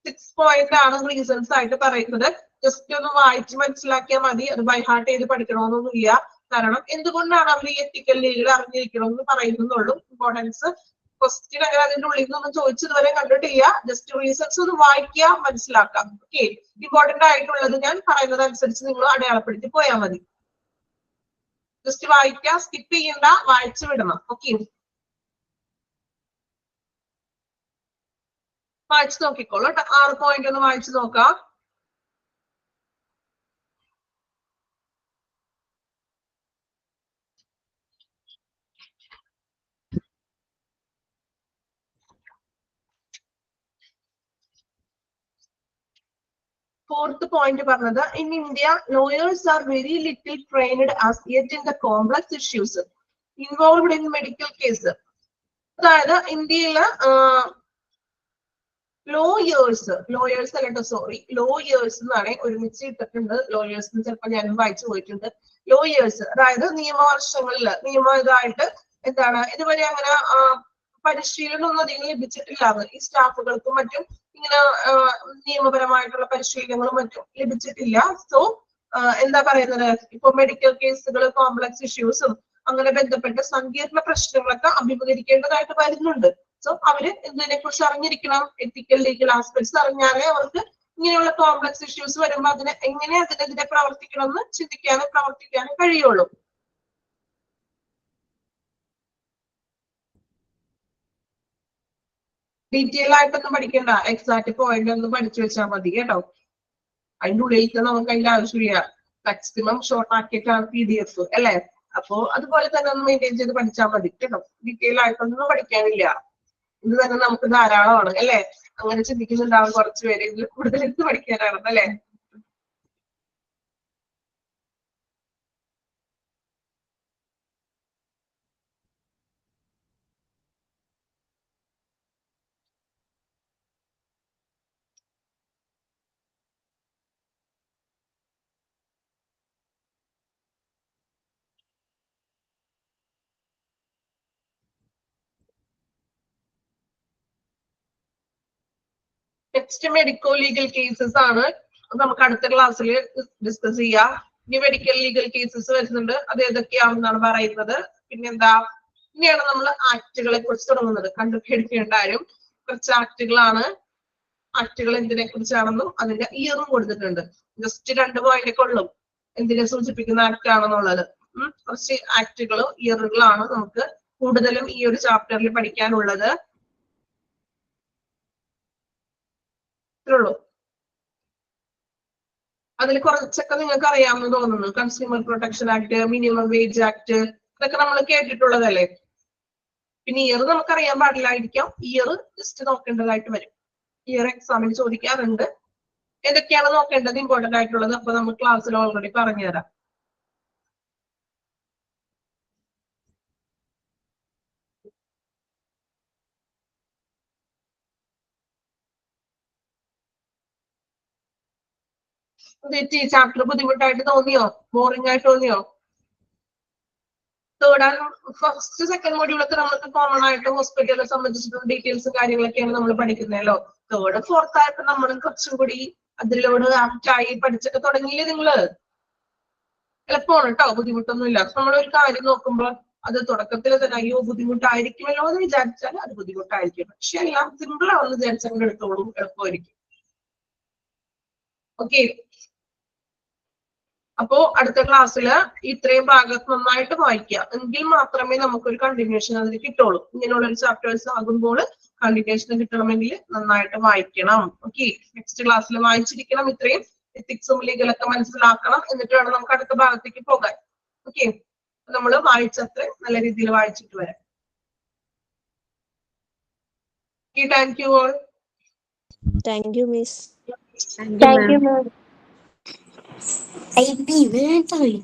6 പോയിന്റ് ആണ് റീസൺസ് ആയിട്ട് പറയുന്നത്. ജസ്റ്റ് ഒന്ന് വായിച്ച് മനസ്സിലാക്കിയാൽ മതി, അത് ബൈ ഹാർട്ട് ചെയ്ത് പഠിക്കണമെന്നൊന്നുമില്ല. കാരണം എന്തുകൊണ്ടാണ് അവർ ഈ എത്തിക്കൽ ലീഗൽ അറിഞ്ഞിരിക്കണമെന്ന് പറയുന്നുള്ളൂ. ഇമ്പോർട്ടൻസ് ക്വസ്റ്റ്യൻ അങ്ങനെ അതിന്റെ ഉള്ളിൽ നിന്നൊന്നും ചോദിച്ചതുവരെ കണ്ടിട്ടില്ല. ജസ്റ്റ് റീസൺസ് ഒന്ന് വായിക്കുക, മനസ്സിലാക്കാം. ഓക്കെ, ഇമ്പോർട്ടന്റ് ആയിട്ടുള്ളത് ഞാൻ പറയുന്നത് അനുസരിച്ച് നിങ്ങൾ അടയാളപ്പെടുത്തി പോയാൽ മതി. ജസ്റ്റ് വായിക്കുക, സ്കിപ്പ് ചെയ്യണ്ട, വായിച്ചു വിടണം. ഓക്കെ, വായിച്ചു നോക്കിക്കോളൂ. 6 പോയിന്റ് ഒന്ന് വായിച്ചു നോക്കാം. ഫോർത്ത് പോയിന്റ് പറഞ്ഞത്, in India lawyers are very little trained as yet in the complex issues involved in medical case. അതായത് ഇന്ത്യയില് ലോയേഴ്സ് അല്ലട്ടോ, സോറി, ലോയേഴ്സ് എന്നാണ് ഒരുമിച്ച് ഇട്ടിട്ടുണ്ട്. ലോയേഴ്സ് ചിലപ്പോൾ ഞാനും വായിച്ചു പോയിട്ടുണ്ട്. ലോയേഴ്സ് അതായത് നിയമവർഷങ്ങളില് ഇതായിട്ട് എന്താണ് ഇതുവരെ അങ്ങനെ പരിശീലനം ഒന്നും അധികം ലഭിച്ചിട്ടില്ല. ഈ സ്റ്റാഫുകൾക്കും മറ്റും ഇങ്ങനെ നിയമപരമായിട്ടുള്ള പരിശീലനങ്ങളും മറ്റും ലഭിച്ചിട്ടില്ല. സോ എന്താ പറയുന്നത്, ഇപ്പൊ മെഡിക്കൽ കേസുകൾ, കോംപ്ലക്സ് ഇഷ്യൂസും അങ്ങനെ ബന്ധപ്പെട്ട സങ്കീർണ പ്രശ്നങ്ങളൊക്കെ അഭിമുഖീകരിക്കേണ്ടതായിട്ട് വരുന്നുണ്ട്. സോ അവര് ഇതിനെ കുറിച്ച് അറിഞ്ഞിരിക്കണം. എത്തിക്കൽ ലീഗൽ ആസ്പെക്ട്സ് അറിഞ്ഞാലേ അവർക്ക് ഇങ്ങനെയുള്ള കോംപ്ലക്സ് ഇഷ്യൂസ് വരുമ്പോൾ അതിനെതിരെ പ്രവർത്തിക്കണം എന്ന് ചിന്തിക്കാനും പ്രവർത്തിക്കാനും കഴിയുള്ളൂ. ഡീറ്റെയിൽ ആയിട്ടൊന്നും പഠിക്കണ്ട, എക്സാക്ട് പോയിന്റ് ഒന്ന് പഠിച്ചു വെച്ചാൽ മതി കേട്ടോ. അതിന്റെ ഉള്ളിലേക്ക് നമുക്ക് അതിന്റെ ആവശ്യമില്ല. മാക്സിമം ഷോർട്ട് ആക്കിയിട്ടാണ് PDF അല്ലെ. അപ്പോ അതുപോലെ തന്നെ ഒന്ന് മെയിൻറ്റെയിൻ ചെയ്ത് പഠിച്ചാൽ മതി കേട്ടോ. ഡീറ്റെയിൽ ആയിട്ടൊന്നും പഠിക്കാനില്ല, ഇത് തന്നെ നമുക്ക് ധാരാളമാണ് അല്ലെ. അങ്ങനെ ചിന്തിക്കുന്നുണ്ടാവും കുറച്ചു പേര്, ഇതിൽ കൂടുതൽ എടുത്ത് പഠിക്കാനാണ് അല്ലെ. നെക്സ്റ്റ് മെഡിക്കോ ലീഗൽ കേസസ് ആണ്, നമുക്ക് അടുത്ത ക്ലാസ്സിൽ ഡിസ്കസ് ചെയ്യാം. ഇനി മെഡിക്കൽ ലീഗൽ കേസസ് വരുന്നുണ്ട്, അത് ഏതൊക്കെയാണെന്നാണ് പറയുന്നത്. പിന്നെന്താ, ഇനിയാണ് നമ്മൾ ആക്ടുകളെ കുറിച്ച് തുടങ്ങുന്നത്. കണ്ടുപിടിക്കേണ്ട കാര്യം കുറച്ച് ആക്ടുകളാണ്. ആക്ടുകൾ എന്തിനെ കുറിച്ചാണെന്നും അതിന്റെ ഇയറും കൊടുത്തിട്ടുണ്ട്. ജസ്റ്റ് 2 പോയിന്റ് കൊള്ളും എന്തിനെ സൂചിപ്പിക്കുന്ന ആക്ട് ആണെന്നുള്ളത്. കുറച്ച് ആക്ടുകളും ഇയറുകളാണ് നമുക്ക് കൂടുതലും ഈ ഒരു ചാപ്റ്ററിൽ പഠിക്കാനുള്ളത്. ുള്ളൂ അതിൽ കുറച്ചൊക്കെ നിങ്ങൾക്ക് അറിയാമെന്ന് തോന്നുന്നു. Consumer protection act, minimum wage act, ഇതൊക്കെ നമ്മൾ കേട്ടിട്ടുള്ളതല്ലേ. പിന്നെ ഇയർ നമുക്കറിയാൻ പാടില്ലായിരിക്കാം, ഇയർ ജസ്റ്റ് നോക്കേണ്ടതായിട്ട് വരും. ഇയർ എക്സാമിന് ചോദിക്കാറുണ്ട്. ഏതൊക്കെയാണ് നോക്കേണ്ടത് ഇമ്പോർട്ടന്റ് ആയിട്ടുള്ളത്, അപ്പൊ നമ്മൾ ക്ലാസ്സിൽ ഓൾറെഡി പറഞ്ഞുതരാം. ചാപ്റ്റർ ബുദ്ധിമുട്ടായിട്ട് തോന്നിയോ, ബോറിംഗ് ആയിട്ട് തോന്നിയോ? തേർഡ് ആൻഡ് ഫസ്റ്റ് സെക്കൻഡ് മൊഡ്യൂളൊക്കെ നമുക്ക് കോമൺ ആയിട്ട് ഹോസ്പിറ്റലിനെ സംബന്ധിച്ചിട്ടുള്ള ഡീറ്റെയിൽസും കാര്യങ്ങളൊക്കെയാണ് നമ്മൾ പഠിക്കുന്നതല്ലോ. തേർഡ് ഫോർത്ത് ആയപ്പോ നമ്മൾ കുറച്ചും കൂടി അതിലോട് ആപ്റ്റായി പഠിച്ചൊക്കെ തുടങ്ങിയില്ലേ നിങ്ങള്? എളുപ്പമാണ് കേട്ടോ, ബുദ്ധിമുട്ടൊന്നുമില്ല. നമ്മളൊരു കാര്യം നോക്കുമ്പോൾ അത് തുടക്കത്തിൽ തന്നെ അയ്യോ ബുദ്ധിമുട്ടായിരിക്കുമല്ലോ എന്ന് വിചാരിച്ചാൽ അത് ബുദ്ധിമുട്ടായിരിക്കും. പക്ഷെ എല്ലാം സിമ്പിൾ ആണെന്ന് വിചാരിച്ചാൽ എടുത്തോളും, എളുപ്പമായിരിക്കും. ഓക്കെ, അപ്പോ അടുത്ത ക്ലാസ്സിൽ ഇത്രയും ഭാഗത്ത് നന്നായിട്ട് വായിക്കുക, എങ്കിൽ മാത്രമേ നമുക്കൊരു കണ്ടിന്യൂഷൻ അതിന് കിട്ടുള്ളൂ. ഇങ്ങനെയുള്ള ഒരു ചാപ്റ്റേഴ്സ് ആകുമ്പോൾ കണ്ടിന്യൂഷൻ കിട്ടണമെങ്കിൽ നന്നായിട്ട് വായിക്കണം. ഓക്കെ, നെക്സ്റ്റ് ക്ലാസ്സിൽ വായിച്ചിരിക്കണം. ഇത്രയും എത്തിക്സും ലീഗലൊക്കെ മനസ്സിലാക്കണം. എന്നിട്ട് വേണം നമുക്ക് അടുത്ത ഭാഗത്തേക്ക് പോകാൻ. ഓക്കെ, നമ്മൾ വായിച്ചത്ര നല്ല രീതിയിൽ വായിച്ചിട്ട് വരാം. Thank you all. Thank you, Miss. Thank you, ma'am. I be very tired.